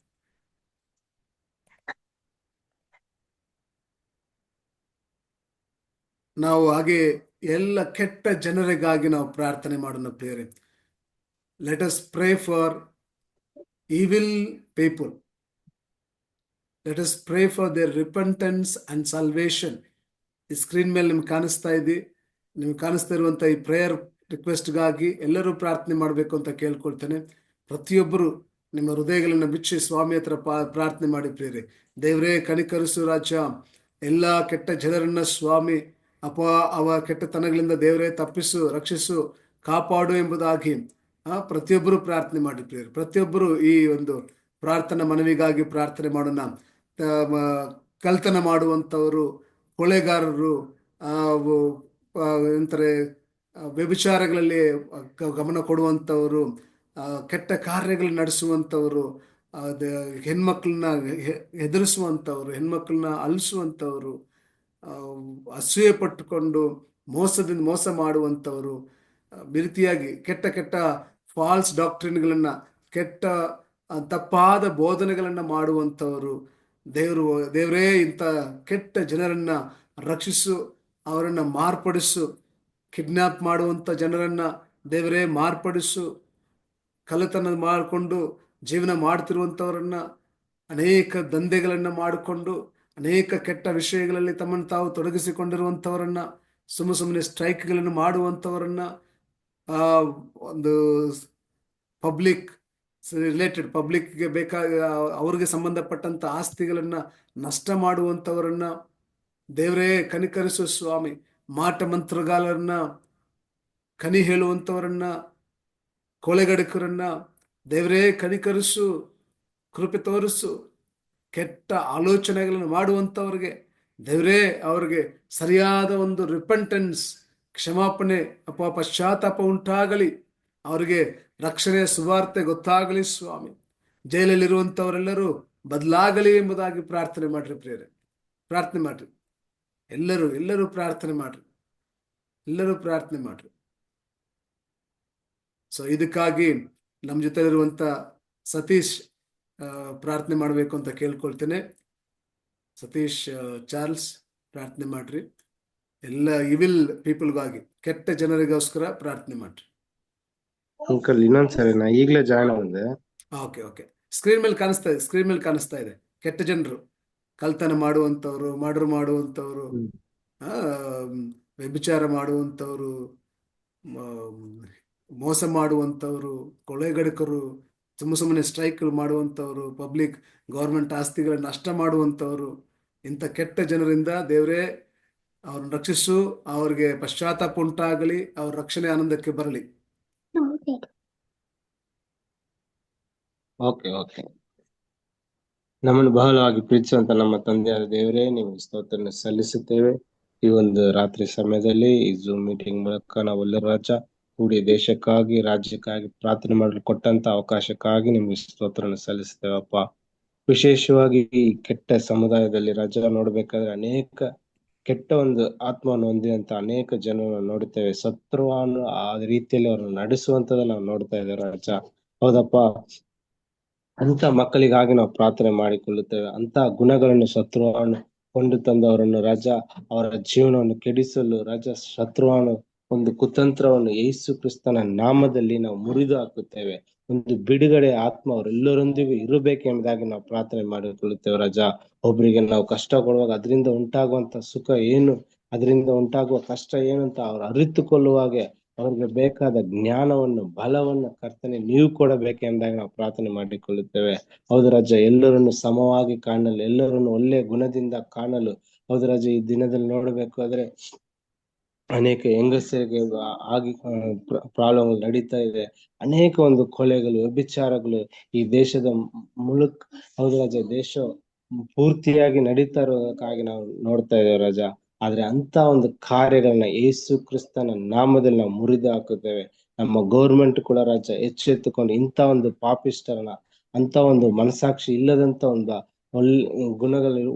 ನಾವು ಹಾಗೆ ಎಲ್ಲ ಕೆಟ್ಟ ಜನರಿಗಾಗಿ ನಾವು ಪ್ರಾರ್ಥನೆ ಮಾಡೋಣ ಪ್ರಿಯರೇ. Let us pray for evil people. Let us pray for their repentance and salvation. ಈ ಸ್ಕ್ರೀನ್ ಮೇಲೆ ನಿಮ್ಗೆ ಕಾಣಿಸ್ತಾ ನಿಮ್ಗೆ ಕಾಣಿಸ್ತಾ ಇರುವಂತ ಈ ಪ್ರೇಯರ್ ರಿಕ್ವೆಸ್ಟ್ಗಾಗಿ ಎಲ್ಲರೂ ಪ್ರಾರ್ಥನೆ ಮಾಡಬೇಕು ಅಂತ ಕೇಳ್ಕೊಳ್ತೇನೆ. ಪ್ರತಿಯೊಬ್ಬರು ನಿಮ್ಮ ಹೃದಯಗಳನ್ನು ಬಿಚ್ಚಿ ಸ್ವಾಮಿ ಹತ್ರ ಪ್ರಾರ್ಥನೆ ಮಾಡಿ ಪ್ರಿಯರೇ. ದೇವರೇ ಕನಿಕರಿಸು ರಾಜ. ಎಲ್ಲ ಕೆಟ್ಟ ಜನರನ್ನ ಸ್ವಾಮಿ ಅವ ಕೆಟ್ಟತನಗಳಿಂದ ದೇವರೇ ತಪ್ಪಿಸು, ರಕ್ಷಿಸು, ಕಾಪಾಡು ಎಂಬುದಾಗಿ ಪ್ರತಿಯೊಬ್ಬರು ಪ್ರಾರ್ಥನೆ ಮಾಡಿ ಪ್ರಿಯರೇ. ಪ್ರತಿಯೊಬ್ಬರು ಈ ಒಂದು ಪ್ರಾರ್ಥನಾ ಮನವಿಗಾಗಿ ಪ್ರಾರ್ಥನೆ ಮಾಡೋಣ. ಕಳ್ತನ ಮಾಡುವಂಥವರು, ಕೊಳೆಗಾರರು, ಎಂತಾರೆ ವ್ಯಭಿಚಾರಗಳಲ್ಲಿ ಗಮನ ಕೊಡುವಂಥವರು, ಕೆಟ್ಟ ಕಾರ್ಯಗಳು ನಡೆಸುವಂಥವರು, ಹೆಣ್ಮಕ್ಳನ್ನ ಹೆದರಿಸುವಂಥವ್ರು, ಹೆಣ್ಮಕ್ಳನ್ನ ಅಲಿಸುವಂಥವ್ರು, ಅಸೂಯೆ ಪಟ್ಟುಕೊಂಡು ಮೋಸ ಮಾಡುವಂಥವರು, ರೀತಿಯಾಗಿ ಕೆಟ್ಟ ಫಾಲ್ಸ್ ಡಾಕ್ಟ್ರಿನ್ಗಳನ್ನ, ಕೆಟ್ಟ ತಪ್ಪಾದ ಬೋಧನೆಗಳನ್ನ ಮಾಡುವಂಥವರು, ದೇವರೇ ಇಂಥ ಕೆಟ್ಟ ಜನರನ್ನ ರಕ್ಷಿಸು, ಅವರನ್ನ ಮಾರ್ಪಡಿಸು. ಕಿಡ್ನಾಪ್ ಮಾಡುವಂಥ ಜನರನ್ನ ದೇವರೇ ಮಾರ್ಪಡಿಸು. ಕಳ್ಳತನ ಮಾಡಿಕೊಂಡು ಜೀವನ ಮಾಡ್ತಿರುವಂಥವರನ್ನ, ಅನೇಕ ದಂಧೆಗಳನ್ನ ಮಾಡಿಕೊಂಡು ಅನೇಕ ಕೆಟ್ಟ ವಿಷಯಗಳಲ್ಲಿ ತಮ್ಮನ್ನು ತಾವು ತೊಡಗಿಸಿಕೊಂಡಿರುವಂಥವರನ್ನ, ಸುಮ್ಮನೆ ಸ್ಟ್ರೈಕ್ಗಳನ್ನು ಮಾಡುವಂಥವರನ್ನ, ಒಂದು ಪಬ್ಲಿಕ್ಗೆ ಅವ್ರಿಗೆ ಸಂಬಂಧಪಟ್ಟಂತ ಆಸ್ತಿಗಳನ್ನ ನಷ್ಟ ಮಾಡುವಂಥವರನ್ನ ದೇವರೇ ಕನಿಕರಿಸು ಸ್ವಾಮಿ. ಮಾಟ ಮಂತ್ರಗಾಲರನ್ನ, ಕನಿ ಹೇಳುವಂಥವರನ್ನ, ಕೊಲೆಗಡಕರನ್ನ ದೇವರೇ ಕನಿಕರಿಸು, ಕೃಪೆ ತೋರಿಸು. ಕೆಟ್ಟ ಆಲೋಚನೆಗಳನ್ನು ಮಾಡುವಂಥವ್ರಿಗೆ ದೇವರೇ ಅವ್ರಿಗೆ ಸರಿಯಾದ ಒಂದು ರಿಪೆಂಟೆನ್ಸ್, ಕ್ಷಮಾಪಣೆ, ಪಶ್ಚಾತ್ತಾಪ ಉಂಟಾಗಲಿ, ಅವರಿಗೆ ರಕ್ಷಣೆಯ ಸುವಾರ್ತೆ ಗೊತ್ತಾಗಲಿ ಸ್ವಾಮಿ. ಜೈಲಲ್ಲಿರುವಂಥವರೆಲ್ಲರೂ ಬದಲಾಗಲಿ ಎಂಬುದಾಗಿ ಪ್ರಾರ್ಥನೆ ಮಾಡ್ರಿ ಪ್ರಿಯರೇ, ಪ್ರಾರ್ಥನೆ ಮಾಡ್ರಿ. ಎಲ್ಲರೂ ಪ್ರಾರ್ಥನೆ ಮಾಡ್ರಿ, ಎಲ್ಲರೂ ಪ್ರಾರ್ಥನೆ ಮಾಡ್ರಿ. ಸೊ ಇದಕ್ಕಾಗಿ ನಮ್ಮ ಜೊತೆಲಿರುವಂಥ ಸತೀಶ್ ಪ್ರಾರ್ಥನೆ ಮಾಡಬೇಕು ಅಂತ ಕೇಳ್ಕೊಳ್ತೇನೆ. ಸತೀಶ್ ಚಾರ್ಲ್ಸ್ ಪ್ರಾರ್ಥನೆ ಮಾಡ್ರಿ. ಎಲ್ಲ ಇವಿಲ್ ಪೀಪಲ್ಗಾಗಿ, ಕೆಟ್ಟ ಜನರಿಗೋಸ್ಕರ ಪ್ರಾರ್ಥನೆ ಮಾಡ್ರಿ. ಅಂಕಲ್ ಇನ್ನೊಂದ್ಸರಿ ನಾ ಈಗಲೇ ಜಾಯ್ನ್ ಆಗಿದೆ. ಓಕೆ. ಸ್ಕ್ರೀನ್ ಮೇಲೆ ಕಾಣಿಸ್ತಾ ಇದೆ. ಕೆಟ್ಟ ಜನರು, ಕಳ್ತನ ಮಾಡುವಂಥವ್ರು, ಮರ್ಡರ್ ಮಾಡುವಂಥವ್ರು, ವ್ಯಭಿಚಾರ ಮಾಡುವಂಥವ್ರು, ಮೋಸ ಮಾಡುವಂಥವ್ರು, ಕೊಳೆಗಡಕರು, ಸುಮ್ಮನೆ ಸ್ಟ್ರೈಕ್ ಮಾಡುವಂಥವ್ರು, ಪಬ್ಲಿಕ್ ಗೌರ್ಮೆಂಟ್ ಆಸ್ತಿಗಳ ನಷ್ಟ ಮಾಡುವಂಥವ್ರು, ಇಂಥ ಕೆಟ್ಟ ಜನರಿಂದ ದೇವರೇ ಅವ್ರನ್ನ ರಕ್ಷಿಸು. ಅವ್ರಿಗೆ ಪಶ್ಚಾತ್ತಾಪ ಉಂಟಾಗಲಿ, ಅವ್ರ ರಕ್ಷಣೆ ಆನಂದಕ್ಕೆ ಬರಲಿ. ಓಕೆ. ನಮ್ಮನ್ನು ಬಹಳವಾಗಿ ಪ್ರೀತಿಸುವಂತ ನಮ್ಮ ತಂದೆಯಾದ ದೇವರೇ, ನಿಮಗೆ ಸ್ತೋತ್ರ ಸಲ್ಲಿಸುತ್ತೇವೆ. ಈ ಒಂದು ರಾತ್ರಿ ಸಮಯದಲ್ಲಿ ಈ ಜೂಮ್ ಮೀಟಿಂಗ್ ಮೂಲಕ ನಾವೆಲ್ಲರೂ ರಾಜ ಕೂಡಿ ದೇಶಕ್ಕಾಗಿ, ರಾಜ್ಯಕ್ಕಾಗಿ ಪ್ರಾರ್ಥನೆ ಮಾಡಲು ಕೊಟ್ಟಂತ ಅವಕಾಶಕ್ಕಾಗಿ ನಿಮ್ಗೆ ಸ್ತೋತ್ರವನ್ನು ಸಲ್ಲಿಸ್ತೇವಪ್ಪ. ವಿಶೇಷವಾಗಿ ಈ ಕೆಟ್ಟ ಸಮುದಾಯದಲ್ಲಿ ರಾಜ ನೋಡ್ಬೇಕಾದ್ರೆ ಅನೇಕ ಕೆಟ್ಟ ಒಂದು ಆತ್ಮವನ್ನು ಹೊಂದಿದಂತ ಅನೇಕ ಜನರನ್ನು ನೋಡುತ್ತೇವೆ. ಶತ್ರುವನ್ನು ಆ ರೀತಿಯಲ್ಲಿ ಅವ್ರನ್ನ ನಡೆಸುವಂತದನ್ನ ನಾವು ನೋಡ್ತಾ ಇದ್ದೇವೆ ರಾಜ. ಹೌದಪ್ಪ, ಅಂತ ಮಕ್ಕಳಿಗಾಗಿ ನಾವು ಪ್ರಾರ್ಥನೆ ಮಾಡಿಕೊಳ್ಳುತ್ತೇವೆ. ಅಂತ ಗುಣಗಳನ್ನು ಶತ್ರುವನ್ನು ಕೊಂಡು ತಂದವರನ್ನು ರಾಜ, ಅವರ ಜೀವನವನ್ನು ಕೆಡಿಸಲು ರಾಜ ಶತ್ರುವನ್ನು ಒಂದು ಕುತಂತ್ರವನ್ನು ಯೇಸು ಕ್ರಿಸ್ತನ ನಾಮದಲ್ಲಿ ನಾವು ಮುರಿದು ಹಾಕುತ್ತೇವೆ. ಒಂದು ಬಿಡುಗಡೆ ಆತ್ಮ ಅವರೆಲ್ಲರೊಂದಿಗೂ ಇರಬೇಕೆಂಬುದಾಗಿ ನಾವು ಪ್ರಾರ್ಥನೆ ಮಾಡಿಕೊಳ್ಳುತ್ತೇವೆ ರಾಜ. ಒಬ್ಬರಿಗೆ ನಾವು ಕಷ್ಟ ಕೊಡುವಾಗ ಅದರಿಂದ ಉಂಟಾಗುವಂತ ಸುಖ ಏನು, ಅದರಿಂದ ಉಂಟಾಗುವ ಕಷ್ಟ ಏನು ಅಂತ ಅವ್ರು ಅರಿತುಕೊಳ್ಳುವಾಗೆ ಅವ್ರಿಗೆ ಬೇಕಾದ ಜ್ಞಾನವನ್ನು, ಬಲವನ್ನು ಕರ್ತನೆ ನೀವು ಕೊಡಬೇಕೆಂದಾಗ ನಾವು ಪ್ರಾರ್ಥನೆ ಮಾಡಿಕೊಳ್ಳುತ್ತೇವೆ. ಹೌದು ರಾಜ, ಎಲ್ಲರನ್ನು ಸಮವಾಗಿ ಕಾಣಲು, ಎಲ್ಲರನ್ನು ಒಳ್ಳೆಯ ಗುಣದಿಂದ ಕಾಣಲು. ಹೌದು ರಾಜ, ಈ ದಿನದಲ್ಲಿ ನೋಡಬೇಕಾದ್ರೆ ಅನೇಕ ಹೆಂಗಸರಿಗೆ ಆಗಿ ಪ್ರಾಬ್ಲಮ್ ನಡೀತಾ ಇದೆ. ಅನೇಕ ಒಂದು ಕೊಲೆಗಳು, ವ್ಯಭಿಚಾರಗಳು ಈ ದೇಶದ ಮುಳುಕ್, ಹೌದು ರಾಜ, ದೇಶ ಪೂರ್ತಿಯಾಗಿ ನಡೀತಾ ಇರೋದಕ್ಕಾಗಿ ನಾವು ನೋಡ್ತಾ ಇದ್ದೇವೆ ರಾಜ. ಆದ್ರೆ ಅಂತ ಒಂದು ಕಾರ್ಯಗಳನ್ನ ಯೇಸು ಕ್ರಿಸ್ತನ ನಾಮದಲ್ಲಿ ನಾವು ಮುರಿದು ಹಾಕುತ್ತೇವೆ. ನಮ್ಮ ಗೌರ್ಮೆಂಟ್ ಕೂಡ ರಾಜ ಎಚ್ಚೆತ್ತುಕೊಂಡು ಇಂಥ ಒಂದು ಪಾಪಿಷ್ಟರನ್ನ, ಅಂತ ಒಂದು ಮನಸಾಕ್ಷಿ ಇಲ್ಲದಂತ ಒಂದು ಗುಣಗಳು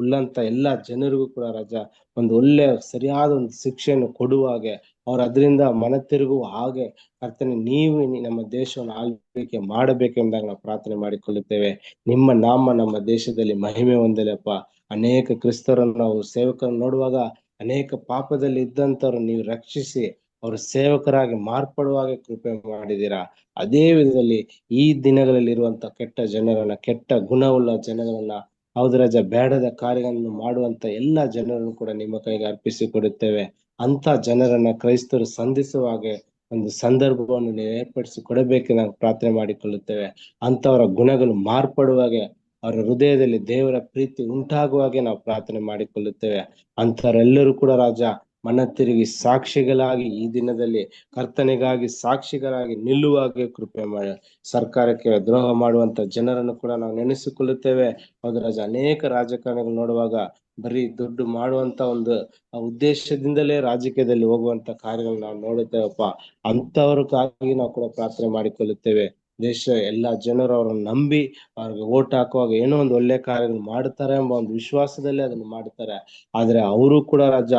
ಉಳ್ಳಂತ ಎಲ್ಲಾ ಜನರಿಗೂ ಕೂಡ ರಾಜ ಒಂದು ಒಳ್ಳೆಯ ಸರಿಯಾದ ಒಂದು ಶಿಕ್ಷೆಯನ್ನು ಕೊಡುವ ಹಾಗೆ, ಅವ್ರು ಅದರಿಂದ ಮನ ತಿರುಗುವ ಹಾಗೆ ಕರ್ತನೆ ನೀವು ನಮ್ಮ ದೇಶವನ್ನು ಆಳ್ವಿಕೆ ಮಾಡಬೇಕೆಂದಾಗ ನಾವು ಪ್ರಾರ್ಥನೆ ಮಾಡಿಕೊಳ್ಳುತ್ತೇವೆ. ನಿಮ್ಮ ನಾಮ ನಮ್ಮ ದೇಶದಲ್ಲಿ ಮಹಿಮೆ ಹೊಂದಲಪ್ಪ. ಅನೇಕ ಕ್ರಿಸ್ತರನ್ನು ನಾವು ಸೇವಕರನ್ನು ನೋಡುವಾಗ ಅನೇಕ ಪಾಪದಲ್ಲಿ ಇದ್ದಂಥವ್ರು ನೀವು ರಕ್ಷಿಸಿ ಅವರು ಸೇವಕರಾಗಿ ಮಾರ್ಪಡುವಾಗ ಕೃಪೆ ಮಾಡಿದ್ದೀರಾ. ಅದೇ ವಿಧದಲ್ಲಿ ಈ ದಿನಗಳಲ್ಲಿ ಇರುವಂತ ಕೆಟ್ಟ ಜನರನ್ನ, ಕೆಟ್ಟ ಗುಣವುಳ್ಳ ಜನಗಳನ್ನ, ಹೌದು ರಾಜ, ಬೇಡದ ಕಾರ್ಯಗಳನ್ನು ಮಾಡುವಂತ ಎಲ್ಲಾ ಜನರನ್ನು ಕೂಡ ನಿಮ್ಮ ಕೈಗೆ ಅರ್ಪಿಸಿ ಕೊಡುತ್ತೇವೆ. ಅಂತ ಜನರನ್ನ ಕ್ರೈಸ್ತರು ಸಂಧಿಸುವ ಹಾಗೆ ಒಂದು ಸಂದರ್ಭವನ್ನು ನೀವು ಏರ್ಪಡಿಸಿ ಕೊಡಬೇಕೆಂದು ನಾವು ಪ್ರಾರ್ಥನೆ ಮಾಡಿಕೊಳ್ಳುತ್ತೇವೆ. ಅಂತವರ ಗುಣಗಳು ಮಾರ್ಪಡುವಾಗೆ, ಅವರ ಹೃದಯದಲ್ಲಿ ದೇವರ ಪ್ರೀತಿ ಉಂಟಾಗುವಾಗೆ ನಾವು ಪ್ರಾರ್ಥನೆ ಮಾಡಿಕೊಳ್ಳುತ್ತೇವೆ. ಅಂತವರೆಲ್ಲರೂ ಕೂಡ ರಾಜ ಮನ ತಿರುಗಿ ಸಾಕ್ಷಿಗಳಾಗಿ ಈ ದಿನದಲ್ಲಿ ಕರ್ತನೆಗಾಗಿ ಸಾಕ್ಷಿಗಳಾಗಿ ನಿಲ್ಲುವಾಗೆ ಕೃಪೆ ಮಾಡಿ. ಸರ್ಕಾರಕ್ಕೆ ದ್ರೋಹ ಮಾಡುವಂತ ಜನರನ್ನು ಕೂಡ ನಾವು ನೆನೆಸಿಕೊಳ್ಳುತ್ತೇವೆ. ಹೌದು ರಾಜ, ಅನೇಕ ರಾಜಕಾರಣಿಗಳು ನೋಡುವಾಗ ಬರೀ ದುಡ್ಡು ಮಾಡುವಂತ ಒಂದು ಉದ್ದೇಶದಿಂದಲೇ ರಾಜಕೀಯದಲ್ಲಿ ಹೋಗುವಂತ ಕಾರ್ಯಗಳನ್ನ ನಾವು ನೋಡುತ್ತೇವಪ್ಪ. ಅಂತವ್ರಿಗಾಗಿ ನಾವು ಕೂಡ ಪ್ರಾರ್ಥನೆ ಮಾಡಿಕೊಳ್ಳುತ್ತೇವೆ. ದೇಶ ಎಲ್ಲಾ ಜನರು ಅವ್ರನ್ನ ನಂಬಿ ಅವ್ರಿಗೆ ಓಟ್ ಹಾಕುವಾಗ ಏನೋ ಒಂದು ಒಳ್ಳೆ ಕಾರ್ಯಗಳು ಮಾಡುತ್ತಾರೆ ಎಂಬ ಒಂದು ವಿಶ್ವಾಸದಲ್ಲಿ ಅದನ್ನು ಮಾಡುತ್ತಾರೆ. ಆದ್ರೆ ಅವರು ಕೂಡ ರಾಜ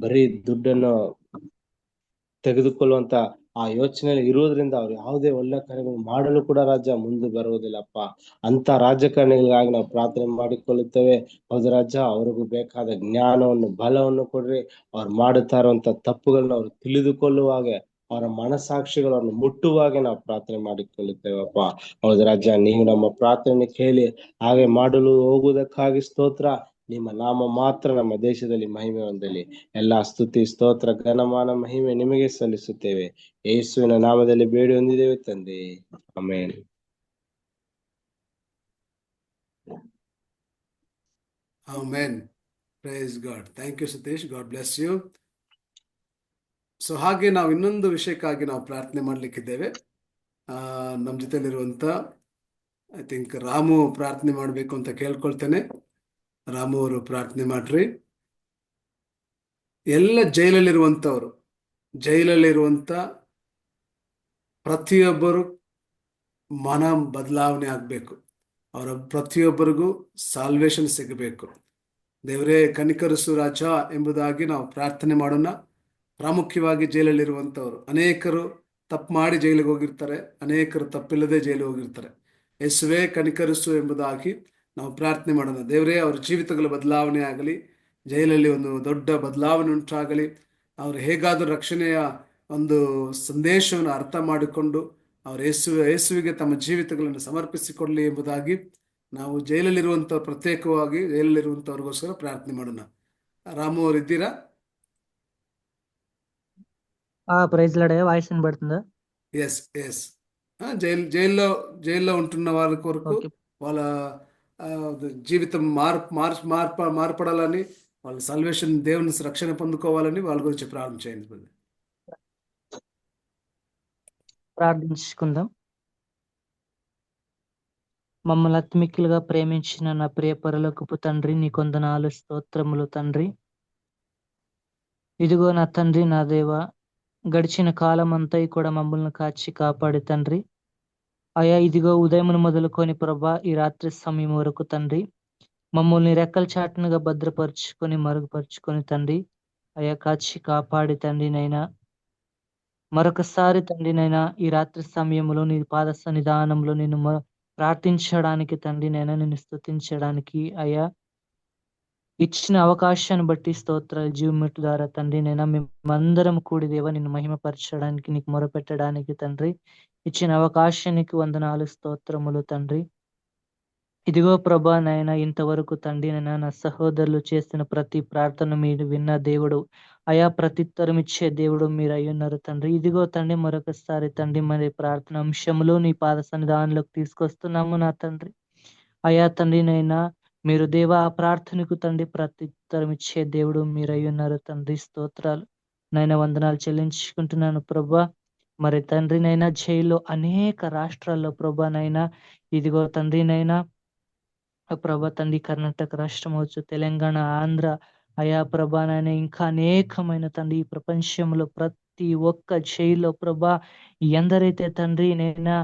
ಬರೀ ದುಡ್ಡನ್ನು ತೆಗೆದುಕೊಳ್ಳುವಂತ ಆ ಯೋಚನೆಯಲ್ಲಿ ಇರುವುದರಿಂದ ಅವ್ರು ಯಾವುದೇ ಒಳ್ಳೆ ಕಾರ್ಯಗಳು ಮಾಡಲು ಕೂಡ ರಾಜ್ಯ ಮುಂದೆ ಬರುವುದಿಲ್ಲಪ್ಪ. ಅಂತ ರಾಜಕಾರಣಿಗಳಿಗಾಗಿ ನಾವು ಪ್ರಾರ್ಥನೆ ಮಾಡಿಕೊಳ್ಳುತ್ತೇವೆ. ಹೌದು ರಾಜ, ಅವ್ರಿಗೂ ಬೇಕಾದ ಜ್ಞಾನವನ್ನು, ಬಲವನ್ನು ಕೊಡ್ರಿ. ಅವ್ರು ಮಾಡುತ್ತಾ ಇರುವಂತ ತಪ್ಪುಗಳನ್ನ ಅವ್ರು ತಿಳಿದುಕೊಳ್ಳುವಾಗೆ, ಅವರ ಮನಸಾಕ್ಷಿಗಳನ್ನು ಮುಟ್ಟುವಾಗೆ ನಾವು ಪ್ರಾರ್ಥನೆ ಮಾಡಿಕೊಳ್ಳುತ್ತೇವಪ್ಪ. ಹೌದು ರಾಜ, ನೀವು ನಮ್ಮ ಪ್ರಾರ್ಥನೆ ಕೇಳಿ ಹಾಗೆ ಮಾಡಲು ಹೋಗುವುದಕ್ಕಾಗಿ ಸ್ತೋತ್ರ. ನಿಮ್ಮ ನಾಮ ಮಾತ್ರ ನಮ್ಮ ದೇಶದಲ್ಲಿ ಮಹಿಮೆ ಹೊಂದಲಿ. ಎಲ್ಲಾ ಸ್ತುತಿ, ಸ್ತೋತ್ರ, ಘನಮಾನ, ಮಹಿಮೆ ನಿಮಗೆ ಸಲ್ಲಿಸುತ್ತೇವೆ. ಯೇಸುವಿನ ನಾಮದಲ್ಲಿ ಬೇಡಿ ಹೊಂದಿದ್ದೇವೆ ತಂದೆ, amen. Amen. Praise God. Thank you Satish, God bless you. So ಹಾಗೆ ನಾವು ಇನ್ನೊಂದು ವಿಷಯಕ್ಕಾಗಿ ನಾವು ಪ್ರಾರ್ಥನೆ ಮಾಡ್ಲಿಕ್ಕಿದ್ದೇವೆ. ನಮ್ಮ ಜೊತೆಲಿರುವಂತ ಐ ಥಿಂಕ್ ರಾಮು ಪ್ರಾರ್ಥನೆ ಮಾಡಬೇಕು ಅಂತ ಕೇಳ್ಕೊಳ್ತೇನೆ. ರಾಮು ಅವರು ಪ್ರಾರ್ಥನೆ ಮಾಡ್ರಿ. ಎಲ್ಲ ಜೈಲಲ್ಲಿರುವಂತ ಪ್ರತಿಯೊಬ್ಬರು ಮನ ಬದಲಾವಣೆ ಆಗ್ಬೇಕು. ಅವರ ಪ್ರತಿಯೊಬ್ಬರಿಗೂ ಸಾಲ್ವೇಷನ್ ಸಿಗಬೇಕು. ದೇವರೇ ಕನಿಕರಿಸು ರಾಜ ಎಂಬುದಾಗಿ ನಾವು ಪ್ರಾರ್ಥನೆ ಮಾಡೋಣ. ಪ್ರಾಮುಖ್ಯವಾಗಿ ಜೈಲಲ್ಲಿರುವಂಥವ್ರು, ಅನೇಕರು ತಪ್ಪು ಮಾಡಿ ಜೈಲಿಗೆ ಹೋಗಿರ್ತಾರೆ, ಅನೇಕರು ತಪ್ಪಿಲ್ಲದೆ ಜೈಲಿಗೆ ಹೋಗಿರ್ತಾರೆ. ಯೇಸುವೇ ಕನಿಕರಿಸು ಎಂಬುದಾಗಿ ನಾವು ಪ್ರಾರ್ಥನೆ ಮಾಡೋಣ. ದೇವರೇ ಅವರ ಜೀವಿತಗಳ ಬದಲಾವಣೆ ಆಗಲಿ, ಜೈಲಲ್ಲಿ ಒಂದು ದೊಡ್ಡ ಬದಲಾವಣೆ ಉಂಟಾಗಲಿ. ಅವರು ಹೇಗಾದರೂ ರಕ್ಷಣೆಯ ಒಂದು ಸಂದೇಶವನ್ನು ಅರ್ಥ ಮಾಡಿಕೊಂಡು ಅವರು ಯೇಸುವಿಗೆ ತಮ್ಮ ಜೀವಿತಗಳನ್ನು ಸಮರ್ಪಿಸಿಕೊಳ್ಳಲಿ ಎಂಬುದಾಗಿ ನಾವು ಪ್ರತ್ಯೇಕವಾಗಿ ಜೈಲಲ್ಲಿರುವಂಥವ್ರಿಗೋಸ್ಕರ ಪ್ರಾರ್ಥನೆ ಮಾಡೋಣ. ರಾಮು ಅವರು ಇದ್ದೀರಾ? ప్రైజ్ లాడే వాయిస్ వినబడుతుందా? ఎస్ జైల్లో ఉంటున్న వాళ్ళ కొరకు వాళ్ళ జీవితం మార్పడాలని, వాళ్ళ సల్వేషన్, దేవుని రక్షణ పొందుకోవాలని వాళ్ళ గురించి ప్రార్థన చేయండి. ప్రార్థించుకుందాం. మమ్మల్ని అతిమిక్కులుగా ప్రేమించిన నా ప్రియ పరలోకపు తండ్రి, నీ కొందనాలు స్తోత్రములు తండ్రి. ఇదిగో నా తండ్రి, నా దేవ, గడిచిన కాలం అంతా కూడా మమ్మల్ని కాచి కాపాడి తండ్రి. అయా ఇదిగో ఉదయమును మొదలుకొని ప్రభా ఈ రాత్రి సమయం వరకు తండ్రి మమ్మల్ని రెక్కల చాటునుగా భద్రపరుచుకొని మరుగుపరుచుకొని తండ్రి అయా కాచి కాపాడి తండ్రి నైనా మరొకసారి తండ్రి నైనా ఈ రాత్రి సమయంలో నీ పాద సన్నిధానంలో నిన్ను ప్రార్థించడానికి తండ్రి నైనా నిన్ను స్తుతించడానికి అయా ఇచ్చిన అవకాశాన్ని బట్టి స్తోత్రాలు. జీవమెట్టు ద్వారా తండ్రి నైనా మేమందరం కూడి దేవా నిన్ను మహిమపరచడానికి, నీకు మొరపెట్టడానికి తండ్రి ఇచ్చిన అవకాశానికి వందనాలు, స్తోత్రములు తండ్రి. ఇదిగో ప్రభా నాయన, ఇంతవరకు తండ్రి నైనా నా సహోదరులు చేసిన ప్రతి ప్రార్థన మీరు విన్న దేవుడు, అయా ప్రత్యుత్తరం ఇచ్చే దేవుడు మీరు అయ్యున్నారు తండ్రి. ఇదిగో తండ్రి మరొకసారి తండ్రి మరి ప్రార్థన అంశంలో నీ పాద సన్నిధానంలోకి తీసుకొస్తున్నాము నా తండ్రి. అయా తండ్రి నైనా మీరు దేవా ఆ ప్రార్థనకు తండ్రి ప్రత్యుత్తరం ఇచ్చే దేవుడు మీరు అయ్యున్నారు తండ్రి. స్తోత్రాలు నైనా, వందనాలు చెల్లించుకుంటున్నాను ప్రభా. మరి తండ్రి నైనా జైల్లో అనేక రాష్ట్రాల్లో ప్రభా నైనా ఇదిగో తండ్రి నైనా ప్రభా తండ్రి కర్ణాటక రాష్ట్రం అవచ్చు, తెలంగాణ, ఆంధ్ర, అయా ప్రభా నాయన ఇంకా అనేకమైన తండ్రి ఈ ప్రపంచంలో ప్రతి ఒక్క జైల్లో ప్రభా ఎందరైతే తండ్రి నైనా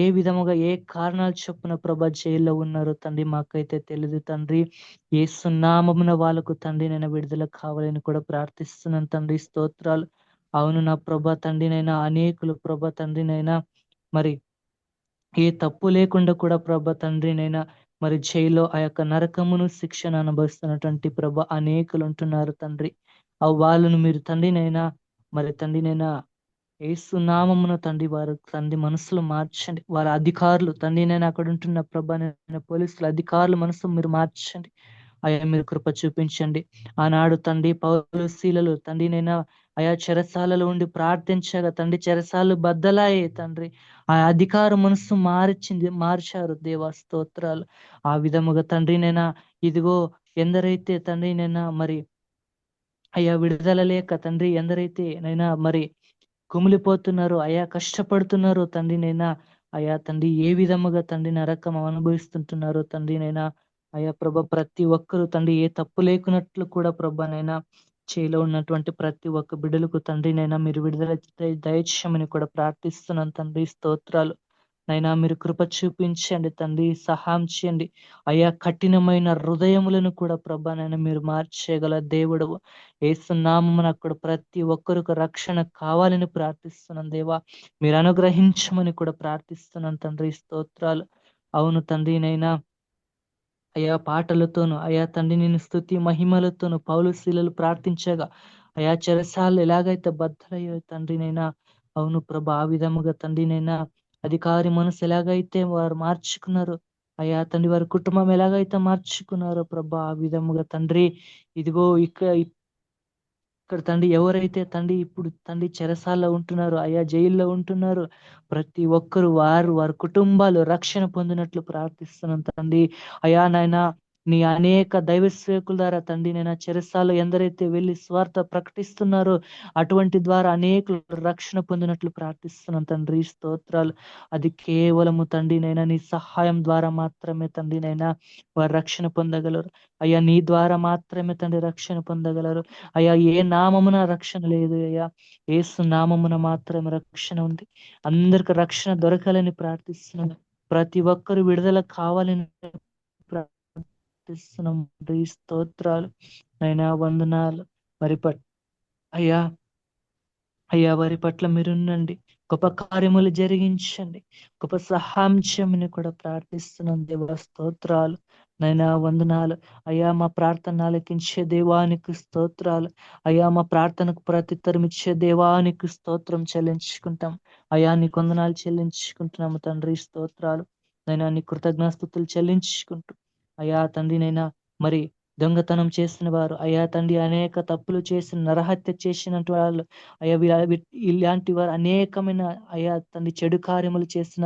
ఏ విధముగా ఏ కారణాలు చొప్పున ప్రభా జైల్లో ఉన్నారో తండ్రి మాకైతే తెలియదు తండ్రి. యేసు నామమున వాళ్ళకు తండ్రి నైనా విడుదల కావాలని కూడా ప్రార్థిస్తున్నాను తండ్రి. స్తోత్రాలు. అవును నా ప్రభా తండ్రి నైనా అనేకులు ప్రభా తండ్రి నైనా మరి ఏ తప్పు లేకుండా కూడా ప్రభా తండ్రి నైనా మరి జైల్లో ఆ యొక్క నరకమును శిక్షను అనుభవిస్తున్నటువంటి ప్రభ అనేకులు ఉంటున్నారు తండ్రి. వాళ్ళను మీరు తండ్రినైనా మరి తండ్రినైనా యేసు నామమున తండ్రి వారు తండ్రి మనసులు మార్చండి. వారి అధికారులు తండ్రినైనా అక్కడ ఉంటున్న ప్రభ పోలీసుల అధికారులు మనసు మీరు మార్చండి. అయా మీరు కృప చూపించండి. ఆనాడు తండ్రి పౌలు శీలలు తండ్రినైనా అయా చెరసాలలో ఉండి ప్రార్థించగా తండ్రి చెరసాలు బద్దలాయే తండ్రి. ఆ అధికార మనసు మార్చారు దేవా, స్తోత్రాలు. ఆ విధముగా తండ్రినైనా ఇదిగో ఎందరైతే తండ్రినైనా మరి అయా విడుదల లేక తండ్రి ఎందరైతే నైనా మరి కుమిలిపోతున్నారు, అయా కష్టపడుతున్నారు తండ్రినైనా అయా తండ్రి ఏ విధముగా తండ్రి నరకం అనుభవిస్తుంటున్నారు తండ్రినైనా అయా ప్రభ ప్రతి ఒక్కరు తండ్రి ఏ తప్పు లేకున్నట్లు కూడా ప్రభనైనా చేలో ఉన్నటువంటి ప్రతి ఒక్క బిడ్డలకు తండ్రినైనా మీరు విడుదల దయచేయమని కూడా ప్రార్థిస్తున్నాను తండ్రి. స్తోత్రాలు నైనా మీరు కృప చూపించండి తండ్రి, సహాయం చేయండి. అయా కఠినమైన హృదయములను కూడా ప్రభానైనా మీరు మార్చేయగల దేవుడు. యేసునామమున అక్కడ ప్రతి ఒక్కరికి రక్షణ కావాలని ప్రార్థిస్తున్నాను దేవా, మీరు అనుగ్రహించమని కూడా ప్రార్థిస్తున్నాను తండ్రి. స్తోత్రాలు. అవును తండ్రినైనా అయా పాటలతోను అయా తండ్రి నేను స్తుతి మహిమలతోను పౌలు శీలలు ప్రార్థించగా అయా చెరసాలు ఎలాగైతే బద్దలయ్యో తండ్రినైనా అవును ప్రభా ఆ విధముగా తండ్రినైనా అధికారి మనసు ఎలాగైతే వారు మార్చుకున్నారు, అయా తండ్రి వారి కుటుంబం ఎలాగైతే మార్చుకున్నారో ప్రభా ఆ విధముగా తండ్రి ఇదిగో ఇక్కడ తండ్రి ఎవరైతే తండ్రి ఇప్పుడు తండ్రి చెరసాల్లో ఉంటున్నారు, అయా జైల్లో ఉంటున్నారు, ప్రతి ఒక్కరు వారి కుటుంబాలు రక్షణ పొందినట్లు ప్రార్థిస్తున్నాం తండ్రి. అయా నాయన నీ అనేక దైవ సేవకుల ద్వారా తండ్రి నేను చెరసాలు ఎందరైతే వెళ్ళి స్వార్థ ప్రకటిస్తున్నారో అటువంటి ద్వారా అనేకులు రక్షణ పొందినట్లు ప్రార్థిస్తున్నాను తండ్రి. స్తోత్రాలు. అది కేవలము తండ్రి నైనా నీ సహాయం ద్వారా మాత్రమే తండ్రి నైనా వారు రక్షణ పొందగలరు అయ్యా. నీ ద్వారా మాత్రమే తండ్రి రక్షణ పొందగలరు అయ్యా. ఏ నామమున రక్షణ లేదు అయ్యా, యేసు నామమున మాత్రమే రక్షణ ఉంది. అందరికి రక్షణ దొరకాలని ప్రార్థిస్తున్నాను. ప్రతి ఒక్కరు విడుదల కావాలని ప్రార్థిస్తున్నాం. స్తోత్రాలు నైనా, వందనాలు. అయ్యా అయ్యా వారి పట్ల మీరున్నండి, గొప్ప కార్యములు జరిగించండి, గొప్ప సహాయం చేయమని కూడా ప్రార్థిస్తున్నాం దేవా. స్తోత్రాలు నైనా, వందనాలు. అయ్యా మా ప్రార్థన ఆలకించే దేవానికి స్తోత్రాలు అయ్యా. మా ప్రార్థనకు ప్రత్యుత్తరం ఇచ్చే దేవానికి స్తోత్రం చెల్లించుకుంటాం అయ్యా. నీ వందనాలు చెల్లించుకుంటున్నాము తండ్రి. స్తోత్రాలు నైనా, నీ కృతజ్ఞాస్తుతులు చెల్లించుకుంటూ అయ్యా తండ్రి నైనా, మరి దొంగతనం చేసిన వారు అయ్యా తండ్రి, అనేక తప్పులు చేసిన, నరహత్య చేసినట్టు వాళ్ళు అయ్యా, ఇలాంటి వారు అనేకమైన అయ్యా తండ్రి చెడు కార్యములు చేసిన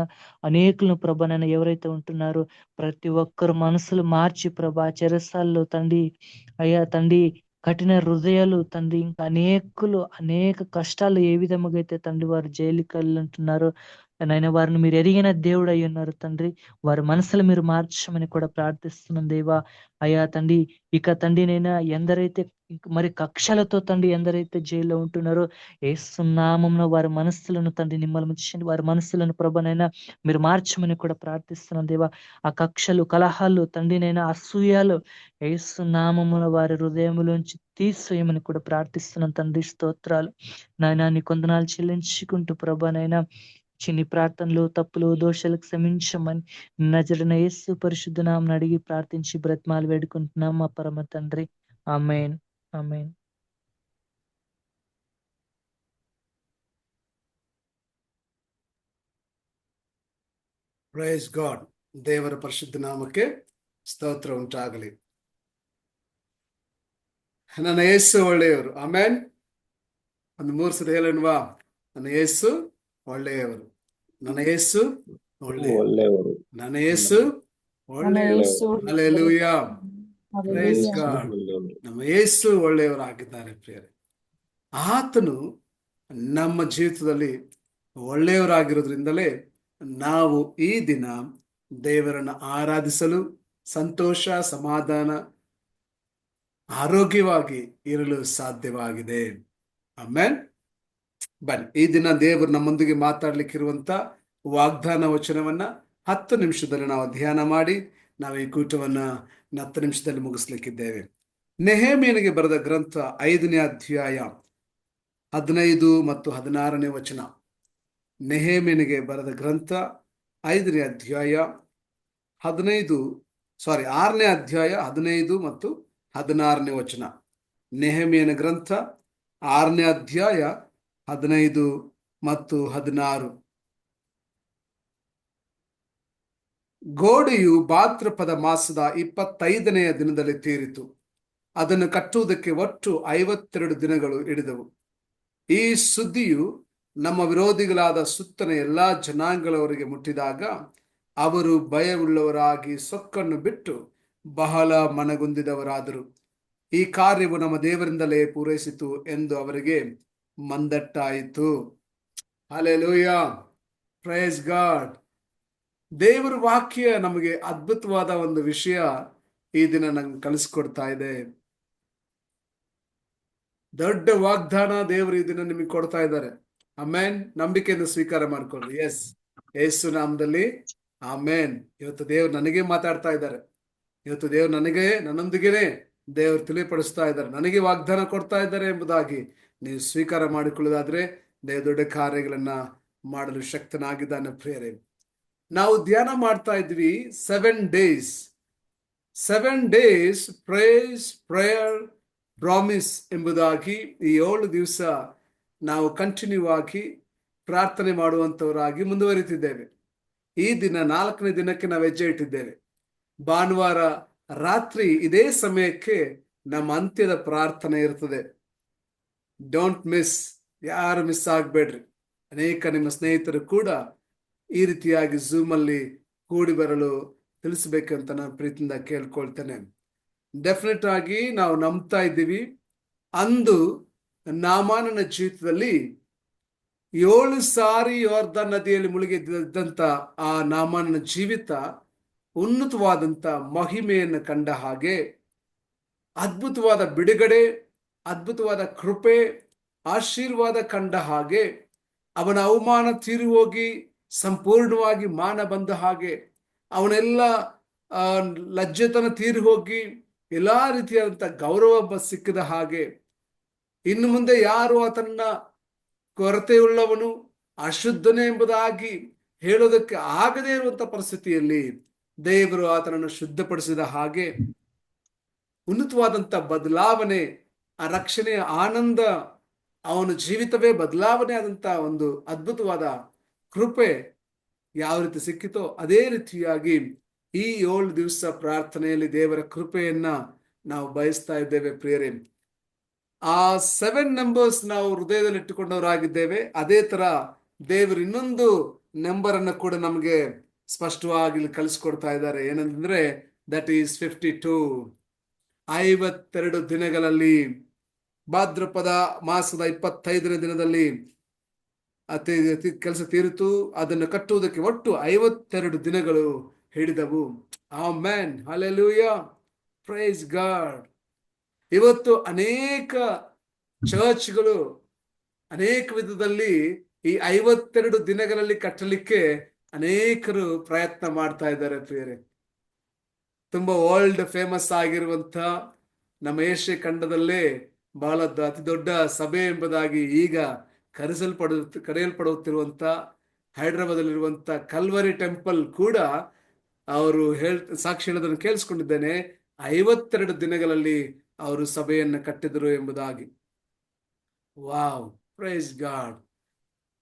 అనేకులను ప్రభా నైనా ఎవరైతే ఉంటున్నారో ప్రతి ఒక్కరు మనసులు మార్చి ప్రభా చెరసాల్లో తండ్రి అయ్యా తండ్రి కఠిన హృదయాలు తండ్రి, ఇంకా అనేక కష్టాలు ఏ విధముగా అయితే తండ్రి వారు జైలుకి వెళ్ళుంటున్నారో నైనా వారిని మీరు ఎరిగిన దేవుడు అయి ఉన్నారు తండ్రి. వారి మనసులు మీరు మార్చమని కూడా ప్రార్థిస్తున్నాం దేవా. అయ్యా తండ్రి, ఇక తండ్రి నైనా ఎందరైతే మరి కక్షలతో తండ్రి ఎందరైతే జైల్లో ఉంటున్నారో యేసు నామమున వారి మనస్సులను తండ్రి నిమ్మలమిచ్చండి. వారి మనస్సులను ప్రభనైనా మీరు మార్చమని కూడా ప్రార్థిస్తున్నాం దేవా. ఆ కక్షలు, కలహాలు తండ్రినైనా, అసూయాలు యేసు నామమున వారి హృదయములోంచి తీసేయమని కూడా ప్రార్థిస్తున్నాం తండ్రి. స్తోత్రాలు నాయనా, నీ కొందనాలు చెల్లించుకుంటూ ప్రభనైనా చిన్ని ప్రార్థనలు, తప్పులు, దోషాలు క్షమించమని నజరున యేసు పరిశుద్ధ నామమున అడిగి ప్రార్థించి బ్రతిమాలు వేడుకుంటున్నాం మా పరమ తండ్రి. Amen, amen. Praise God. ದೇವರ ಪರಿಶುದ್ಧ ನಾಮಕ್ಕೆ ಸ್ತೋತ್ರ ಉಂಟಾಗಲಿ. ನನ್ನ ಯೇಸು ಒಳ್ಳೆಯವರು. ಆಮೇನ್. ಒಂದು 3 ಸತಿ ಹೇಳೋಣವಾ? ನನ್ನ ಯೇಸು ಒಳ್ಳೆಯವರು, ನನ್ನ ಯೇಸು ಒಳ್ಳೆಯವರು, ನನ್ನ ಯೇಸು ಒಳ್ಳೆಯವರು. Hallelujah, praise god. ನಮ್ಮ ಯೇಸು ಒಳ್ಳೆಯವರಾಗಿದ್ದಾರೆ ಪ್ರಿಯರೇ. ಆತನು ನಮ್ಮ ಜೀವಿತದಲ್ಲಿ ಒಳ್ಳೆಯವರಾಗಿರೋದ್ರಿಂದಲೇ ನಾವು ಈ ದಿನ ದೇವರನ್ನು ಆರಾಧಿಸಲು, ಸಂತೋಷ, ಸಮಾಧಾನ, ಆರೋಗ್ಯವಾಗಿ ಇರಲು ಸಾಧ್ಯವಾಗಿದೆ. ಆಮೆನ್. ಬನ್ನಿ, ಈ ದಿನ ದೇವರು ನಮ್ಮೊಂದಿಗೆ ಮಾತಾಡ್ಲಿಕ್ಕಿರುವಂತ ವಾಗ್ದಾನ ವಚನವನ್ನ 10 ನಿಮಿಷದಲ್ಲಿ ನಾವು ಧ್ಯಾನ ಮಾಡಿ ನಾವು ಈ ಕೂಟವನ್ನ 10 ನಿಮಿಷದಲ್ಲಿ ಮುಗಿಸ್ಲಿಕ್ಕಿದ್ದೇವೆ. ನೆಹೆಮೀಯನಿಗೆ ಬರೆದ ಗ್ರಂಥ 5ನೇ ಅಧ್ಯಾಯ 15 ಮತ್ತು 16ನೇ ವಚನ. ನೆಹೆಮೀಯನಿಗೆ ಬರೆದ ಗ್ರಂಥ 5ನೇ ಅಧ್ಯಾಯ 6ನೇ ಅಧ್ಯಾಯ 15 ಮತ್ತು 16ನೇ ವಚನ. ನೆಹೆಮೀಯನ ಗ್ರಂಥ 6ನೇ ಅಧ್ಯಾಯ 15 ಮತ್ತು 16. ಗೋಡೆಯು ಭಾದ್ರಪದ ಮಾಸದ 25ನೆಯ ದಿನದಲ್ಲಿ ತೀರಿತು. ಅದನ್ನು ಕಟ್ಟುವುದಕ್ಕೆ ಒಟ್ಟು 52 ದಿನಗಳು ಹಿಡಿದವು. ಈ ಸುದ್ದಿಯು ನಮ್ಮ ವಿರೋಧಿಗಳಾದ ಸುತ್ತನ ಎಲ್ಲಾ ಜನಾಂಗಗಳವರಿಗೆ ಮುಟ್ಟಿದಾಗ ಅವರು ಭಯವುಳ್ಳವರಾಗಿ ಸೊಕ್ಕನ್ನು ಬಿಟ್ಟು ಬಹಳ ಮನಗುಂದಿದವರಾದರು. ಈ ಕಾರ್ಯವು ನಮ್ಮ ದೇವರಿಂದಲೇ ಪೂರೈಸಿತು ಎಂದು ಅವರಿಗೆ ಮಂದಟ್ಟಾಯಿತು. Hallelujah, praise God. ದೇವರ ವಾಕ್ಯ ನಮಗೆ ಅದ್ಭುತವಾದ ಒಂದು ವಿಷಯ ಈ ದಿನ ನಂಗೆ ಕಲಿಸ್ಕೊಡ್ತಾ ಇದೆ. ದೊಡ್ಡ ವಾಗ್ದಾನ ದೇವರು ಈ ದಿನ ನಿಮಗೆ ಕೊಡ್ತಾ ಇದ್ದಾರೆ. ಆಮೇನ್. ನಂಬಿಕೆಯನ್ನು ಸ್ವೀಕಾರ ಮಾಡ್ಕೊಳ್ಳಿ. ಎಸ್, ಯೇಸು ನಾಮದಲ್ಲಿ ಆಮೇನ್. ಇವತ್ತು ದೇವ್ರು ನನಗೆ ಮಾತಾಡ್ತಾ ಇದ್ದಾರೆ. ಇವತ್ತು ದೇವ್ರು ನನ್ನೊಂದಿಗೆನೆ ದೇವರು ತಿಳಿಪಡಿಸ್ತಾ ಇದ್ದಾರೆ, ನನಗೆ ವಾಗ್ದಾನ ಕೊಡ್ತಾ ಇದ್ದಾರೆ ಎಂಬುದಾಗಿ ನೀವು ಸ್ವೀಕಾರ ಮಾಡಿಕೊಳ್ಳೋದಾದ್ರೆ ದೇವ ದೊಡ್ಡ ಕಾರ್ಯಗಳನ್ನ ಮಾಡಲು ಶಕ್ತನಾಗಿದ್ದಾನೆ. ಪ್ರಿಯರೇ, ನಾವು ಧ್ಯಾನ ಮಾಡ್ತಾ ಇದ್ವಿ 7 ಡೇಸ್ ಪ್ರೇಸ್, ಪ್ರೇಯರ್, ಪ್ರಾಮಿಸ್ ಎಂಬುದಾಗಿ. ಈ 7 ದಿವಸ ನಾವು ಕಂಟಿನ್ಯೂ ಆಗಿ ಪ್ರಾರ್ಥನೆ ಮಾಡುವಂತವರಾಗಿ ಮುಂದುವರಿತಿದ್ದೇವೆ. ಈ ದಿನ 4ನೇ ದಿನಕ್ಕೆ ನಾವು ಹೆಜ್ಜೆ ಇಟ್ಟಿದ್ದೇವೆ. ಭಾನುವಾರ ರಾತ್ರಿ ಇದೇ ಸಮಯಕ್ಕೆ ನಮ್ಮ ಅಂತ್ಯದ ಪ್ರಾರ್ಥನೆ ಇರ್ತದೆ. ಡೋಂಟ್ ಮಿಸ್, ಯಾರು ಮಿಸ್ ಆಗ್ಬೇಡ್ರಿ. ಅನೇಕ ನಿಮ್ಮ ಸ್ನೇಹಿತರು ಕೂಡ ಈ ರೀತಿಯಾಗಿ ಝೂಮ್ ಅಲ್ಲಿ ಕೂಡಿ ಬರಲು ತಿಳಿಸ್ಬೇಕಂತ ನಾನು ಪ್ರೀತಿಯಿಂದ ಕೇಳ್ಕೊಳ್ತೇನೆ. ಡೆಫಿನೆಟ್ ಆಗಿ ನಾವು ನಂಬ್ತಾ ಇದ್ದೀವಿ, ಅಂದು ನಾಮಾನನ ಜೀವಿತದಲ್ಲಿ 7 ಸಾರಿ ಯೋರ್ದಾನ್ ನದಿಯಲ್ಲಿ ಮುಳುಗಿದ್ದಂತ ಆ ನಾಮಾನನ ಜೀವಿತ ಉನ್ನತವಾದಂತ ಮಹಿಮೆಯನ್ನು ಕಂಡ ಹಾಗೆ, ಅದ್ಭುತವಾದ ಬಿಡುಗಡೆ, ಅದ್ಭುತವಾದ ಕೃಪೆ, ಆಶೀರ್ವಾದ ಕಂಡ ಹಾಗೆ, ಅವನ ಅವಮಾನ ತೀರಿ ಹೋಗಿ ಸಂಪೂರ್ಣವಾಗಿ ಮಾನ ಬಂದ ಹಾಗೆ, ಅವನೆಲ್ಲ ಲಜ್ಜೆತನ ತೀರಿ ಹೋಗಿ ಎಲ್ಲಾ ರೀತಿಯಾದಂಥ ಗೌರವ ಸಿಕ್ಕಿದ ಹಾಗೆ, ಇನ್ನು ಮುಂದೆ ಯಾರು ಆತನ ಕೊರತೆಯುಳ್ಳವನು, ಅಶುದ್ಧನೇ ಎಂಬುದಾಗಿ ಹೇಳೋದಕ್ಕೆ ಆಗದೇ ಇರುವಂತ ಪರಿಸ್ಥಿತಿಯಲ್ಲಿ ದೇವರು ಆತನನ್ನು ಶುದ್ಧಪಡಿಸಿದ ಹಾಗೆ, ಉನ್ನತವಾದಂಥ ಬದಲಾವಣೆ, ಆ ರಕ್ಷಣೆಯ ಆನಂದ, ಅವನ ಜೀವಿತವೇ ಬದಲಾವಣೆ ಆದಂತ ಒಂದು ಅದ್ಭುತವಾದ ಕೃಪೆ ಯಾವ ರೀತಿ ಸಿಕ್ಕಿತೋ ಅದೇ ರೀತಿಯಾಗಿ ಈ 7 ದಿವಸ ಪ್ರಾರ್ಥನೆಯಲ್ಲಿ ದೇವರ ಕೃಪೆಯನ್ನ ನಾವು ಬಯಸ್ತಾ ಇದ್ದೇವೆ ಪ್ರಿಯರೇ. ಆ 7 ನಂಬರ್ಸ್ ನಾವು ಹೃದಯದಲ್ಲಿ ಇಟ್ಟುಕೊಂಡವರಾಗಿದ್ದೇವೆ. ಅದೇ ತರ ದೇವರು ಇನ್ನೊಂದು ನಂಬರ್ ಅನ್ನು ಕೂಡ ನಮಗೆ ಸ್ಪಷ್ಟವಾಗಿ ಕಲಿಸ್ಕೊಡ್ತಾ ಇದ್ದಾರೆ. ಏನಂದ್ರೆ ದಟ್ ಈಸ್ 52. 52 ದಿನಗಳಲ್ಲಿ, ಭಾದ್ರಪದ ಮಾಸದ 25ನೇ ದಿನದಲ್ಲಿ ಕೆಲಸ ತೀರಿತು. ಅದನ್ನು ಕಟ್ಟುವುದಕ್ಕೆ ಒಟ್ಟು 52 ದಿನಗಳು ಹಿಡಿದವು. Amen, hallelujah, praise God. ಇವತ್ತು ಅನೇಕ ಚರ್ಚ್ಗಳು ಅನೇಕ ವಿಧದಲ್ಲಿ ಈ 52 ದಿನಗಳಲ್ಲಿ ಕಟ್ಟಲಿಕ್ಕೆ ಅನೇಕರು ಪ್ರಯತ್ನ ಮಾಡ್ತಾ ಇದ್ದಾರೆ ಪ್ರಿಯರೇ. ತುಂಬಾ ವರ್ಲ್ಡ್ ಫೇಮಸ್ ಆಗಿರುವಂತ ನಮ್ಮ ಏಷ್ಯಾ ಖಂಡದಲ್ಲೇ ಬಹಳ ಅತಿ ದೊಡ್ಡ ಸಭೆ ಎಂಬುದಾಗಿ ಈಗ ಕರೆಯಲ್ಪಡುತ್ತಿರುವಂತ ಹೈದರಾಬಾದಲ್ಲಿರುವಂತ ಕಲ್ವರಿ ಟೆಂಪಲ್ ಕೂಡ ಅವರು ಸಾಕ್ಷಿ ಹೇಳೋದನ್ನು ಕೇಳಿಸ್ಕೊಂಡಿದ್ದೇನೆ. 52 ದಿನಗಳಲ್ಲಿ ಅವರು ಸಭೆಯನ್ನು ಕಟ್ಟಿದರು ಎಂಬುದಾಗಿ. Wow, praise god.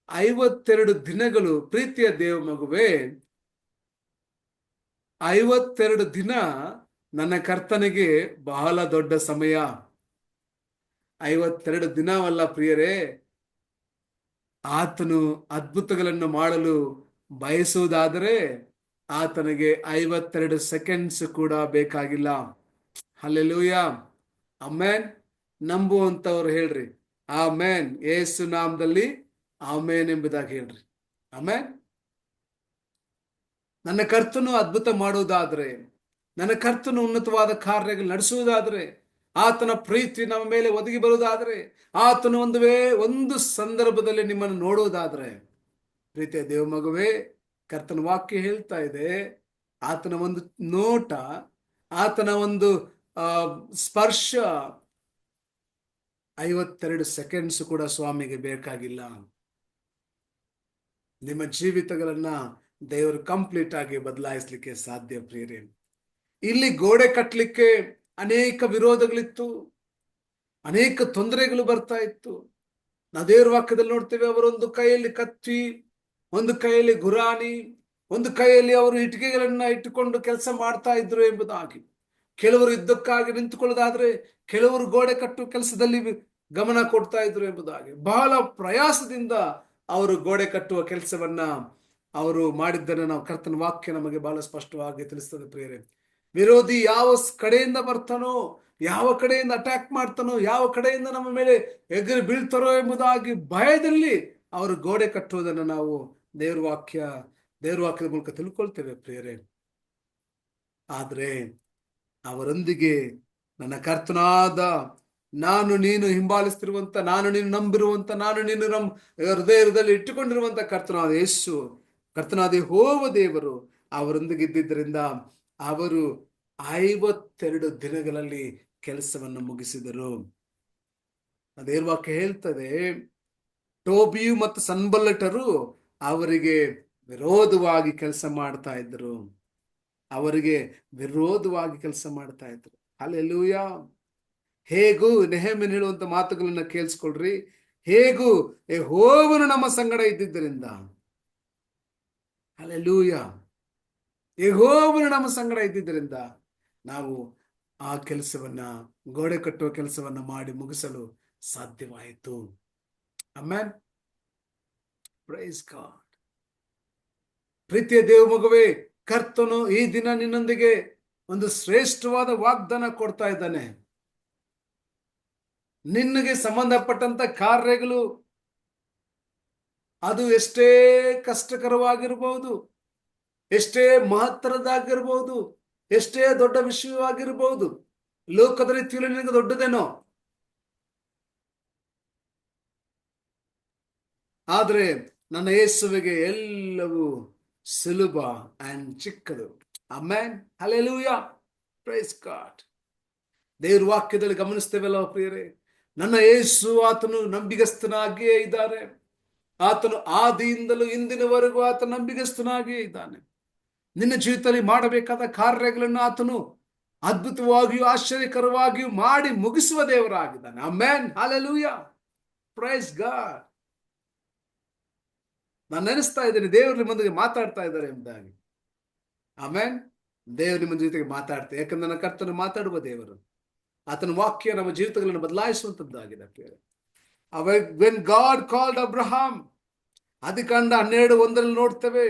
52 ದಿನಗಳು. ಪ್ರೀತಿಯ ದೇವ ಮಗುವೆ, 52 ದಿನ ನನ್ನ ಕರ್ತನಿಗೆ ಬಹಳ ದೊಡ್ಡ ಸಮಯ. 52 ದಿನವಲ್ಲ ಪ್ರಿಯರೇ, ಆತನು ಅದ್ಭುತಗಳನ್ನು ಮಾಡಲು ಬಯಸುವುದಾದರೆ ಆತನಿಗೆ 52 ಸೆಕೆಂಡ್ಸ್ ಕೂಡ ಬೇಕಾಗಿಲ್ಲ. Hallelujah, amen. ನಂಬುವಂತವ್ರು ಹೇಳ್ರಿ ಆಮೆನ್. ಯೇಸು ನಾಮದಲ್ಲಿ ಆಮೆನ್ ಎಂಬುದಾಗಿ ಹೇಳ್ರಿ ಆಮೆನ್. ನನ್ನ ಕರ್ತನು ಅದ್ಭುತ ಮಾಡುವುದಾದ್ರೆ, ನನ್ನ ಕರ್ತನು ಉನ್ನತವಾದ ಕಾರ್ಯಗಳು ನಡೆಸುವುದಾದ್ರೆ, ಆತನ ಪ್ರೀತಿ ನಮ್ಮ ಮೇಲೆ ಒದಗಿ ಬರುವುದಾದ್ರೆ, ಆತನು ಒಂದು ಸಂದರ್ಭದಲ್ಲಿ ನಿಮ್ಮನ್ನು ನೋಡುವುದಾದ್ರೆ, ಪ್ರೀತಿಯ ದೇವ ಮಗುವೆ, ಕರ್ತನ ವಾಕ್ಯ ಹೇಳ್ತಾ ಇದೆ, ಆತನ ಒಂದು ನೋಟ, ಆತನ ಒಂದು ಸ್ಪರ್ಶ 52 ಸೆಕೆಂಡ್ಸ್ ಕೂಡ ಸ್ವಾಮಿಗೆ ಬೇಕಾಗಿಲ್ಲ. ನಿಮ್ಮ ಜೀವಿತಗಳನ್ನ ದೇವರು ಕಂಪ್ಲೀಟ್ ಆಗಿ ಬದಲಾಯಿಸಲಿಕ್ಕೆ ಸಾಧ್ಯ ಪ್ರಿಯರೇ. ಇಲ್ಲಿ ಗೋಡೆ ಕಟ್ಟಲಿಕ್ಕೆ ಅನೇಕ ವಿರೋಧಗಳಿತ್ತು, ಅನೇಕ ತೊಂದರೆಗಳು ಬರ್ತಾ ಇತ್ತು. ನಾವು ದೇವರ ವಾಕ್ಯದಲ್ಲಿ ನೋಡ್ತೇವೆ, ಅವರೊಂದು ಕೈಯಲ್ಲಿ ಕತ್ತಿ, ಒಂದು ಕೈಯಲ್ಲಿ ಗುರಾಣಿ, ಒಂದು ಕೈಯಲ್ಲಿ ಅವರು ಇಟ್ಟಿಗೆಗಳನ್ನ ಇಟ್ಟುಕೊಂಡು ಕೆಲಸ ಮಾಡ್ತಾ ಇದ್ರು ಎಂಬುದಾಗಿ. ಕೆಲವರು ಯುದ್ಧಕ್ಕಾಗಿ ನಿಂತುಕೊಳ್ಳೋದಾದ್ರೆ, ಕೆಲವರು ಗೋಡೆ ಕಟ್ಟುವ ಕೆಲಸದಲ್ಲಿ ಗಮನ ಕೊಡ್ತಾ ಇದ್ರು ಎಂಬುದಾಗಿ. ಬಹಳ ಪ್ರಯಾಸದಿಂದ ಅವರು ಗೋಡೆ ಕಟ್ಟುವ ಕೆಲಸವನ್ನ ಅವರು ಮಾಡಿದ್ದನ್ನು ನಾವು ಕರ್ತನ ವಾಕ್ಯ ನಮಗೆ ಬಹಳ ಸ್ಪಷ್ಟವಾಗಿ ತಿಳಿಸ್ತದೆ ಪ್ರಿಯರೇ. ವಿರೋಧಿ ಯಾವ ಕಡೆಯಿಂದ ಬರ್ತಾನೋ, ಯಾವ ಕಡೆಯಿಂದ ಅಟ್ಯಾಕ್ ಮಾಡ್ತಾನೋ, ಯಾವ ಕಡೆಯಿಂದ ನಮ್ಮ ಮೇಲೆ ಎಗರಿ ಬೀಳ್ತಾರೋ ಎಂಬುದಾಗಿ ಭಯದಲ್ಲಿ ಅವರು ಗೋಡೆ ಕಟ್ಟುವುದನ್ನು ನಾವು ದೇವ್ರ ವಾಕ್ಯದ ಮೂಲಕ ತಿಳ್ಕೊಳ್ತೇವೆ ಪ್ರಿಯರೇ. ಆದ್ರೆ ಅವರೊಂದಿಗೆ ನನ್ನ ಕರ್ತನಾದ, ನಾನು ನೀನು ಹಿಂಬಾಲಿಸ್ತಿರುವಂತ, ನಾನು ನೀನು ನಂಬಿರುವಂತ, ನಾನು ನೀನು ಹೃದಯದಲ್ಲಿ ಇಟ್ಟುಕೊಂಡಿರುವಂತ ಕರ್ತನಾದ ಯೇಸು, ಕರ್ತನಾದ ಯೆಹೋವ ದೇವರು ಅವರೊಂದಿಗೆ ಇದ್ದಿದ್ದರಿಂದ ಅವರು 52 ದಿನಗಳಲ್ಲಿ ಕೆಲಸವನ್ನು ಮುಗಿಸಿದರು. ದೇವ್ರ ವಾಕ್ಯ ಹೇಳ್ತದೆ, ಟೋಬಿಯು ಮತ್ತು ಸನ್ಬಲ್ಲಟರು ಅವರಿಗೆ ವಿರೋಧವಾಗಿ ಕೆಲಸ ಮಾಡ್ತಾ ಇದ್ರು. ಅವರಿಗೆ ವಿರೋಧವಾಗಿ ಕೆಲಸ ಮಾಡ್ತಾ ಇದ್ರು. ಹಲ್ಲೆಲೂಯಾ. ಹೇಗೂ ನೆಹೆಮೀಯನು ಹೇಳುವಂತ ಮಾತುಗಳನ್ನ ಕೇಳಿಸ್ಕೊಳ್ರಿ. ಹೇಗೂ ಯೆಹೋವನು ನಮ್ಮ ಸಂಗಡ ಇದ್ದಿದ್ದರಿಂದ, ಹಲ್ಲೆಲೂಯಾ, ಯೆಹೋವನು ನಮ್ಮ ಸಂಗಡ ಇದ್ದಿದ್ದರಿಂದ ನಾವು ಆ ಕೆಲಸವನ್ನ, ಗೋಡೆ ಕಟ್ಟುವ ಕೆಲಸವನ್ನ ಮಾಡಿ ಮುಗಿಸಲು ಸಾಧ್ಯವಾಯಿತು. Amen, praise god. ಪ್ರೀತಿಯ ದೇವ ಮಗುವೆ, ಕರ್ತನು ಈ ದಿನ ನಿನ್ನೊಂದಿಗೆ ಒಂದು ಶ್ರೇಷ್ಠವಾದ ವಾಗ್ದಾನ ಕೊಡ್ತಾ ಇದ್ದಾನೆ. ನಿನಗೆ ಸಂಬಂಧಪಟ್ಟಂತ ಕಾರ್ಯಗಳು ಅದು ಎಷ್ಟೇ ಕಷ್ಟಕರವಾಗಿರ್ಬಹುದು, ಎಷ್ಟೇ ಮಹತ್ತರದಾಗಿರ್ಬಹುದು, ಎಷ್ಟೇ ದೊಡ್ಡ ವಿಷಯವಾಗಿರ್ಬಹುದು, ಲೋಕದ ರೀತಿಯಲ್ಲಿ ನಿನಗೆ ದೊಡ್ಡದೇನೋ, ಆದ್ರೆ ನನ್ನ ಯೇಸುವಿಗೆ ಎಲ್ಲವೂ ಸುಲಭ ಅಂಡ್ ಚಿಕ್ಕದು. Amen, hallelujah, praise god. ದೇವ್ರ ವಾಕ್ಯದಲ್ಲಿ ಗಮನಿಸ್ತೇವಲ್ಲ ಪ್ರಿಯರೇ, ನನ್ನ ಯೇಸು ಆತನು ನಂಬಿಗಸ್ತನಾಗಿಯೇ ಇದ್ದಾರೆ. ಆತನು ಆದಿಯಿಂದಲೂ ಇಂದಿನವರೆಗೂ ಆತ ನಂಬಿಗಸ್ತನಾಗಿಯೇ ಇದ್ದಾನೆ. ನಿನ್ನ ಜೀವಿತದಲ್ಲಿ ಮಾಡಬೇಕಾದ ಕಾರ್ಯಗಳನ್ನು ಆತನು ಅದ್ಭುತವಾಗಿಯೂ ಆಶ್ಚರ್ಯಕರವಾಗಿಯೂ ಮಾಡಿ ಮುಗಿಸುವ ದೇವರಾಗಿದ್ದಾನೆ. Amen, hallelujah, praise God. ನಾನು ನೆನೆಸ್ತಾ ಇದ್ದೇನೆ ದೇವರು ನಿಮ್ಮೊಂದಿಗೆ ಮಾತಾಡ್ತಾ ಇದ್ದಾರೆ ಎಂಬುದಾಗಿ. ಆಮೆನ್, ದೇವರು ನಿಮ್ಮ ಜೊತೆಗೆ ಮಾತಾಡ್ತಾರೆ. ಯಾಕಂದ್ರೆ ನನ್ನ ಕರ್ತನು ಮಾತಾಡುವ ದೇವರು. ಆತನ ವಾಕ್ಯ ನಮ್ಮ ಜೀವಿತಗಳನ್ನು ಬದಲಾಯಿಸುವಂತದ್ದಾಗಿದೆ. When God called Abraham, ಆದಿಕಾಂಡ 12:1 ನೋಡ್ತೇವೆ,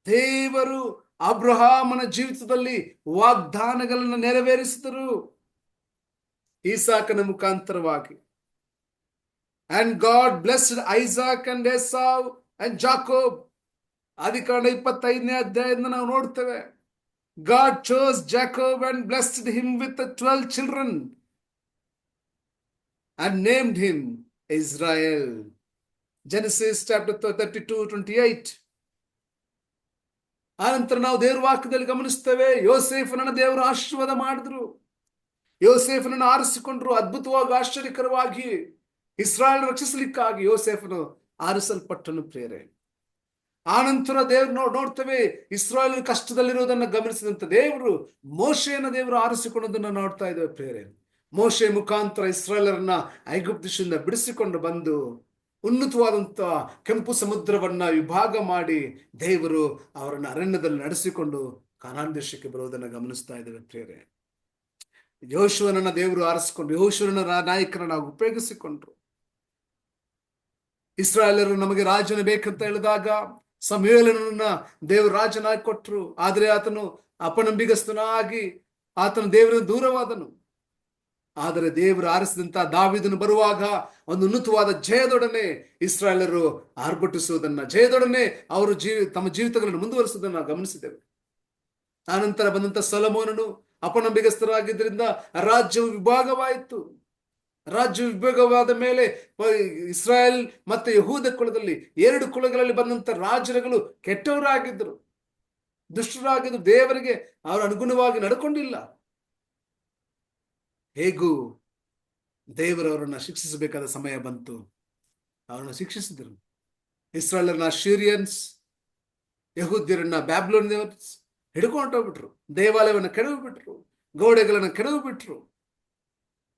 ದೇವರು ಅಬ್ರಹಾಮನ ಜೀವಿತದಲ್ಲಿ ವಾಗ್ದಾನಗಳನ್ನು ನೆರವೇರಿಸಿದರು ಈಸಾಕನ ಮುಖಾಂತರವಾಗಿ. And God blessed Isaac and Esau and Jacob. ಆದಿಕಾಂಡ 25ನೇ ಅಧ್ಯಾಯದಿಂದ ನಾವು ನೋಡ್ತೇವೆ, God chose Jacob and blessed him with 12 children and named him Israel. Genesis chapter 32:28. ಆನಂತರ ನಾವು ದೇವರ ವಾಕ್ಯದಲ್ಲಿ ಗಮನಿಸ್ತೇವೆ, ಯೋಸೇಫನನ್ನು ದೇವರು ಆಶೀರ್ವಾದ ಮಾಡಿದ್ರು, ಯೋಸೇಫನನ್ನು ಆರಿಸಿಕೊಂಡ್ರು. ಅದ್ಭುತವಾಗಿ ಆಶ್ಚರ್ಯಕರವಾಗಿ ಇಸ್ರಾಯೇಲ್ ರಕ್ಷಿಸಲಿಕ್ಕಾಗಿ ಯೋಸೇಫನು ಆರಿಸಲ್ಪಟ್ಟನು ಪ್ರಿಯರೇ. ಆನಂತರ ದೇವರು ನೋಡ್ತೇವೆ, ಇಸ್ರಾಯೇಲ್ ಕಷ್ಟದಲ್ಲಿರುವುದನ್ನು ಗಮನಿಸಿದಂತ ದೇವರು ಮೋಶೆಯನ್ನ ದೇವರು ಆರಿಸಿಕೊಂಡದನ್ನು ನೋಡ್ತಾ ಇದ್ದೇವೆ ಪ್ರಿಯರೇ. ಮೋಶೆ ಮುಖಾಂತರ ಇಸ್ರಾಯೇಲರನ್ನ ಐಗುಪ್ತ ದೇಶದಿಂದ ಬಿಡಿಸಿಕೊಂಡು ಬಂದು ಉನ್ನತವಾದಂತ ಕೆಂಪು ಸಮುದ್ರವನ್ನ ವಿಭಾಗ ಮಾಡಿ ದೇವರು ಅವರನ್ನು ಅರಣ್ಯದಲ್ಲಿ ನಡೆಸಿಕೊಂಡು ಕಾನಾನ್ ದೇಶಕ್ಕೆ ಬರುವುದನ್ನು ಗಮನಿಸ್ತಾ ಇದ್ದೇವೆ ಪ್ರಿಯರೇ. ಯೆಹೋಶುವನನ್ನ ದೇವರು ಆರಿಸಿಕೊಂಡು ಯೆಹೋಶುವನ ನಾಯಕರನ್ನ ಉಪಯೋಗಿಸಿಕೊಂಡ್ರು. ಇಸ್ರಾಯೇಲರು ನಮಗೆ ರಾಜನ ಬೇಕಂತ ಹೇಳಿದಾಗ ಸಮುವೇಲನನ್ನ ದೇವರು ರಾಜನಾಗಿ ಕೊಟ್ರು. ಆದ್ರೆ ಆತನು ಅಪನಂಬಿಗಸ್ತನಾಗಿ ಆತನು ದೇವರ ದೂರವಾದನು. ಆದರೆ ದೇವರು ಆರಿಸಿದಂತ ದಾವೀದನು ಬರುವಾಗ ಒಂದು ಉನ್ನತವಾದ ಜಯದೊಡನೆ ಇಸ್ರಾಯೇಲರು ಆರ್ಭಟಿಸುವುದನ್ನ, ಜಯದೊಡನೆ ಅವರು ತಮ್ಮ ಜೀವಿತಗಳನ್ನು ಮುಂದುವರಿಸುವುದನ್ನು ಗಮನಿಸಿದ್ದೇವೆ. ಆನಂತರ ಬಂದಂತ ಸೊಲೊಮೋನನು ಅಪನಂಬಿಗಸ್ತರಾಗಿದ್ದರಿಂದ ರಾಜ್ಯವು ವಿಭಾಗವಾಯಿತು. ರಾಜ್ಯ ವಿಭಾಗವಾದ ಮೇಲೆ ಇಸ್ರಾಯೇಲ್ ಮತ್ತೆ ಯಹೂದ ಕುಲದಲ್ಲಿ 2 ಕುಲಗಳಲ್ಲಿ ಬಂದಂತ ರಾಜರುಗಳು ಕೆಟ್ಟವರಾಗಿದ್ದರು, ದುಷ್ಟರಾಗಿದ್ದು ದೇವರಿಗೆ ಅವರು ಅನುಗುಣವಾಗಿ ನಡ್ಕೊಂಡಿಲ್ಲ. ಹೇಗೂ ದೇವರವರನ್ನ ಶಿಕ್ಷಿಸಬೇಕಾದ ಸಮಯ ಬಂತು, ಅವರನ್ನು ಶಿಕ್ಷಿಸಿದರು. ಇಸ್ರಾಯೇಲರನ್ನ ಅಶ್ಶೂರಿಯನ್ಸ್, ಯಹೂದ್ಯರನ್ನ ಬ್ಯಾಬಿಲೋನಿಯನ್ಸ್ ಹಿಡ್ಕೊಂಡೋಗ್ಬಿಟ್ರು, ದೇವಾಲಯವನ್ನು ಕೆಡವಿಬಿಟ್ರು, ಗೋಡೆಗಳನ್ನು ಕೆಡವಿಬಿಟ್ರು.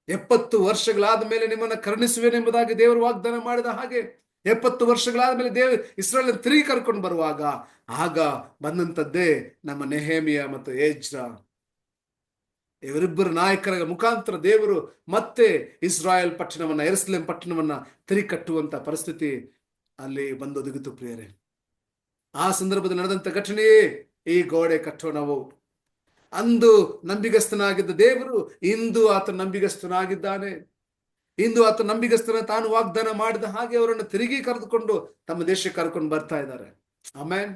70 ವರ್ಷಗಳಾದ ಮೇಲೆ ನಿಮ್ಮನ್ನ ಕರುಣಿಸುವೆನೆಂಬುದಾಗಿ ದೇವರು ವಾಗ್ದಾನ ಮಾಡಿದ ಹಾಗೆ 70 ವರ್ಷಗಳಾದ ಮೇಲೆ ದೇವರು ಇಸ್ರಾಯೇಲ್ ತಿರುಗಿ ಕರ್ಕೊಂಡು ಬರುವಾಗ ಆಗ ಬಂದಂತದ್ದೇ ನಮ್ಮ ನೆಹೆಮಿಯ ಮತ್ತು ಎಜ್ರಾ. ಇವರಿಬ್ಬರು ನಾಯಕರ ಮುಖಾಂತರ ದೇವರು ಮತ್ತೆ ಇಸ್ರಾಯೇಲ್ ಪಟ್ಟಣವನ್ನ, ಯೆರೂಸಲೇಮ್ ಪಟ್ಟಣವನ್ನ ತಿರುಗಿ ಕಟ್ಟುವಂತ ಪರಿಸ್ಥಿತಿ ಅಲ್ಲಿ ಬಂದೊದಗಿತು ಪ್ರಿಯರೇ. ಆ ಸಂದರ್ಭದಲ್ಲಿ ನಡೆದಂತ ಘಟನೆಯೇ ಈ ಗೋಡೆ ಕಟ್ಟೋ ನಾವು. ಅಂದು ನಂಬಿಗಸ್ತನಾಗಿದ್ದ ದೇವರು ಇಂದು ಆತ ನಂಬಿಗಸ್ತನಾಗಿದ್ದಾನೆ. ಇಂದು ಆತ ನಂಬಿಗಸ್ತನ ತಾನು ವಾಗ್ದಾನ ಮಾಡಿದ ಹಾಗೆ ಅವರನ್ನು ತಿರುಗಿ ಕರೆದುಕೊಂಡು ತಮ್ಮ ದೇಶಕ್ಕೆ ಕರ್ಕೊಂಡು ಬರ್ತಾ ಇದ್ದಾರೆ. ಆಮೇನ್.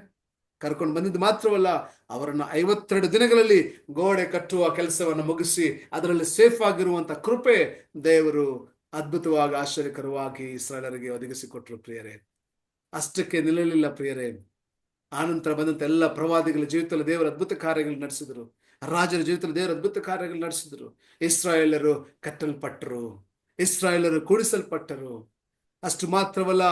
ಕರ್ಕೊಂಡು ಬಂದಿದ್ದು ಮಾತ್ರವಲ್ಲ, ಅವರನ್ನು 52 ದಿನಗಳಲ್ಲಿ ಗೋಡೆ ಕಟ್ಟುವ ಕೆಲಸವನ್ನು ಮುಗಿಸಿ ಅದರಲ್ಲಿ ಸೇಫ್ ಆಗಿರುವಂತ ಕೃಪೆ ದೇವರು ಅದ್ಭುತವಾಗಿ ಆಶ್ಚರ್ಯಕರವಾಗಿ ಇಸ್ರಾಯೇಲರಿಗೆ ಒದಗಿಸಿಕೊಟ್ರು ಪ್ರಿಯರೇ. ಅಷ್ಟಕ್ಕೆ ನಿಲ್ಲಲಿಲ್ಲ ಪ್ರಿಯರೇ. ಆನಂತರ ಬಂದಂತ ಎಲ್ಲ ಪ್ರವಾದಿಗಳ ಜೀವಿತದಲ್ಲಿ ದೇವರ ಅದ್ಭುತ ಕಾರ್ಯಗಳು ನಡೆಸಿದರು, ರಾಜರ ಜೀವಿತದಲ್ಲಿ ದೇವರ ಅದ್ಭುತ ಕಾರ್ಯಗಳು ನಡೆಸಿದರು. ಇಸ್ರಾಯೇಲರು ಕಟ್ಟಲ್ಪಟ್ಟರು, ಇಸ್ರಾಯೇಲರು ಕೂಡಿಸಲ್ಪಟ್ಟರು. ಅಷ್ಟು ಮಾತ್ರವಲ್ಲ,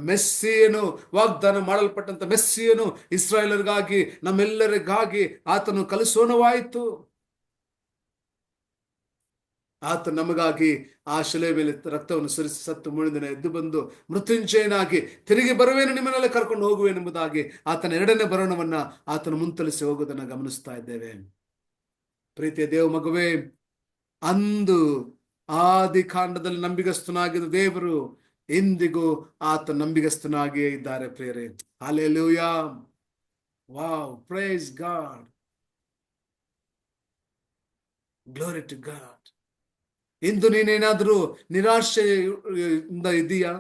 ಮೆಸ್ಸಿಯನು, ವಾಗ್ದಾನ ಮಾಡಲ್ಪಟ್ಟಂತ ಮೆಸ್ಸಿಯನು ಇಸ್ರಾಯೇಲರಿಗಾಗಿ, ನಮ್ಮೆಲ್ಲರಿಗಾಗಿ ಆತನು ಕಲಿಸೋಣವಾಯಿತು. ಆತ ನಮಗಾಗಿ ಆ ಶಿಲೆ ಮೇಲೆ ರಕ್ತವನ್ನು ಸುರಿಸಿ ಸತ್ತು ಮುಳಿದಿನ ಎದ್ದು ಬಂದು ಮೃತ್ಯುಂಜಯನಾಗಿ ತಿರುಗಿ ಬರುವೇನು, ನಿಮ್ಮನ್ನೆಲ್ಲ ಕರ್ಕೊಂಡು ಹೋಗುವೇನೆಂಬುದಾಗಿ ಆತನ 2ನೇ ಬರೋಣವನ್ನ ಆತನು ಮುಂತಲಿಸಿ ಹೋಗುವುದನ್ನು ಗಮನಿಸ್ತಾ ಇದ್ದೇವೆ. ಪ್ರೀತಿಯ ದೇವ ಮಗುವೇ, ಅಂದು ಆದಿ ಕಾಂಡದಲ್ಲಿ ನಂಬಿಗಸ್ತನಾಗಿದ್ದ ದೇವರು ಇಂದಿಗೂ ಆತ ನಂಬಿಗಸ್ತನಾಗಿಯೇ ಇದ್ದಾರೆ ಪ್ರಿಯರೇ. Hallelujah. Wow, praise God, glory to God. ಇಂದು ನೀನೇನಾದ್ರೂ ನಿರಾಶೆಯಿಂದ ಇದೆಯಾ?